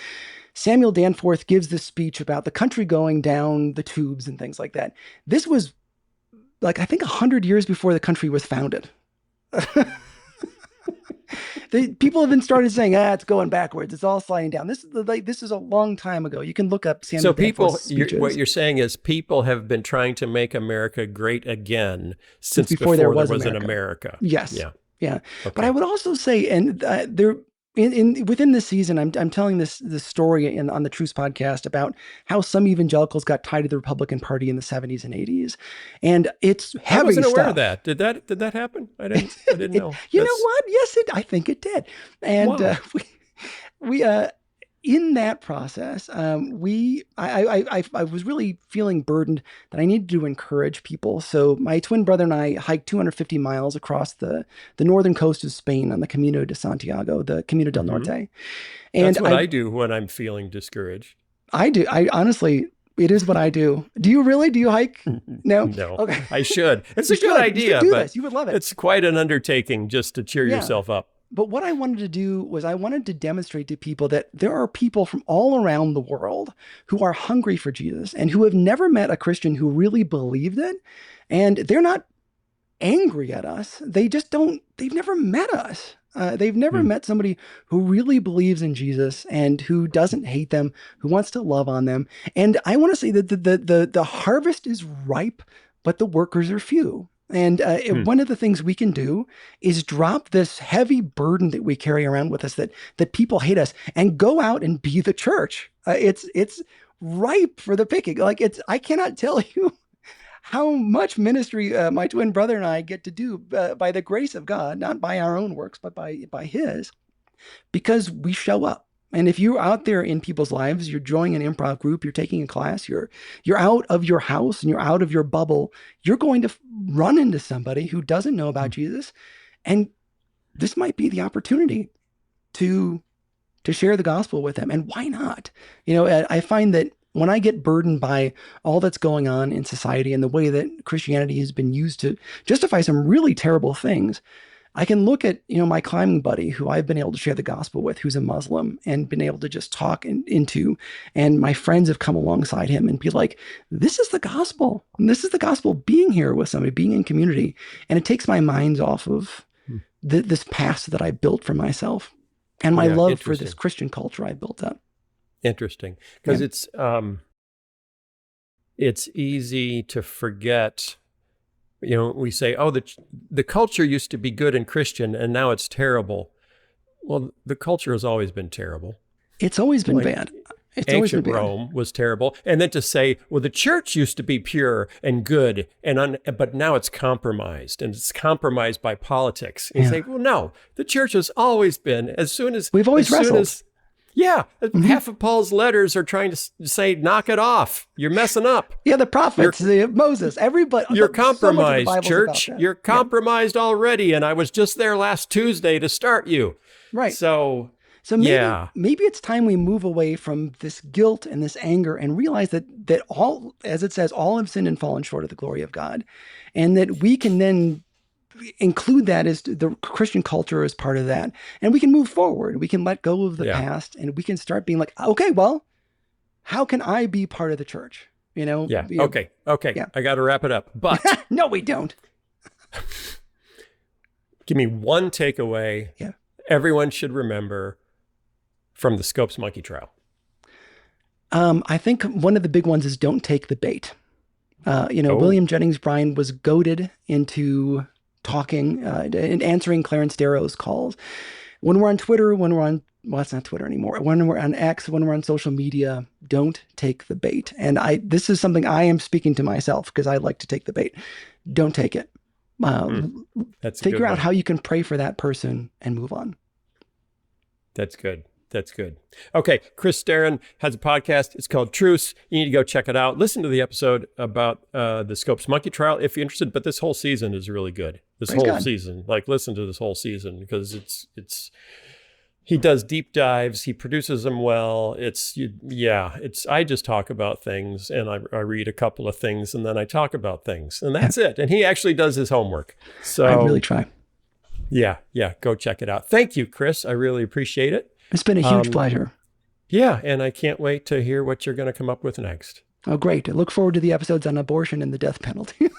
Samuel Danforth gives this speech about the country going down the tubes and things like that. This was I think 100 years before the country was founded. People have been started saying, it's going backwards. It's all sliding down. This is a long time ago. You can look up Samuel Danforth's speeches. What you're saying is people have been trying to make America great again since before there was an America. Yes. Yeah. Okay. But I would also say, and within this season, I'm telling this story on the Truce podcast about how some evangelicals got tied to the Republican Party in the 70s and 80s, and it's heavy stuff. I wasn't aware of that. Did that happen? I didn't know. You know what? Yes, I think it did. And wow. we in that process, I was really feeling burdened that I needed to encourage people. So my twin brother and I hiked 250 miles across the northern coast of Spain on the Camino de Santiago, the Camino del Norte. And that's what I do when I'm feeling discouraged. I do. I honestly, it is what I do. Do you really? Do you hike? No? No. Okay. I should. It's a good idea, but you would love it. It's quite an undertaking just to cheer yourself up. But what I wanted to do was I wanted to demonstrate to people that there are people from all around the world who are hungry for Jesus and who have never met a Christian who really believed it. And they're not angry at us. They've never met us. They've never met somebody who really believes in Jesus and who doesn't hate them, who wants to love on them. And I want to say that the harvest is ripe, but the workers are few. And one of the things we can do is drop this heavy burden that we carry around with us that people hate us and go out and be the church. It's ripe for the picking. I cannot tell you how much ministry my twin brother and I get to do by the grace of God, not by our own works, but by his, because we show up. And if you're out there in people's lives, you're joining an improv group, you're taking a class, you're out of your house and you're out of your bubble, you're going to run into somebody who doesn't know about Jesus. And this might be the opportunity to share the gospel with them. And why not? I find that when I get burdened by all that's going on in society and the way that Christianity has been used to justify some really terrible things, I can look at, my climbing buddy who I've been able to share the gospel with, who's a Muslim, and been able to just talk into, and my friends have come alongside him and be like, this is the gospel. And this is the gospel, being here with somebody, being in community. And it takes my mind off of this past that I built for myself and my love for this Christian culture I built up. Interesting. Because it's easy to forget. We say, the culture used to be good and Christian, and now it's terrible. Well, the culture has always been terrible. It's always been bad. Ancient Rome was terrible. And then to say, well, the church used to be pure and good, but now it's compromised, and it's compromised by politics. And you say, well, no, the church has always been, we've always wrestled. Half of Paul's letters are trying to say, knock it off. You're messing up. Yeah, the prophets, Moses, everybody. You're compromised, church. You're compromised already, and I was just there last Tuesday to start you. Right. So maybe it's time we move away from this guilt and this anger and realize that all, as it says, all have sinned and fallen short of the glory of God, and that we can then include that as the Christian culture as part of that. And we can move forward. We can let go of the past, and we can start being like, okay, well, how can I be part of the church? Okay. Yeah. I got to wrap it up, but no, we don't. Give me one takeaway everyone should remember from the Scopes monkey trial. I think one of the big ones is don't take the bait. William Jennings Bryan was goaded into talking and answering Clarence Darrow's calls. When we're on Twitter, it's not Twitter anymore. When we're on X, when we're on social media, don't take the bait. And this is something I am speaking to myself because I like to take the bait. Don't take it. That's figure out how you can pray for that person and move on. That's good. That's good. Okay, Chris Staron has a podcast. It's called Truce. You need to go check it out. Listen to the episode about the Scopes monkey trial if you're interested. But this whole season is really good. Season, like listen to this whole season because it's. He does deep dives. He produces them well. I just talk about things and I read a couple of things and then I talk about things and that's it. And he actually does his homework. So I really try. Yeah. Go check it out. Thank you, Chris. I really appreciate it. It's been a huge pleasure. Yeah. And I can't wait to hear what you're going to come up with next. Oh, great. I look forward to the episodes on abortion and the death penalty.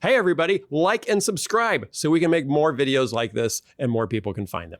Hey, everybody, like and subscribe so we can make more videos like this and more people can find them.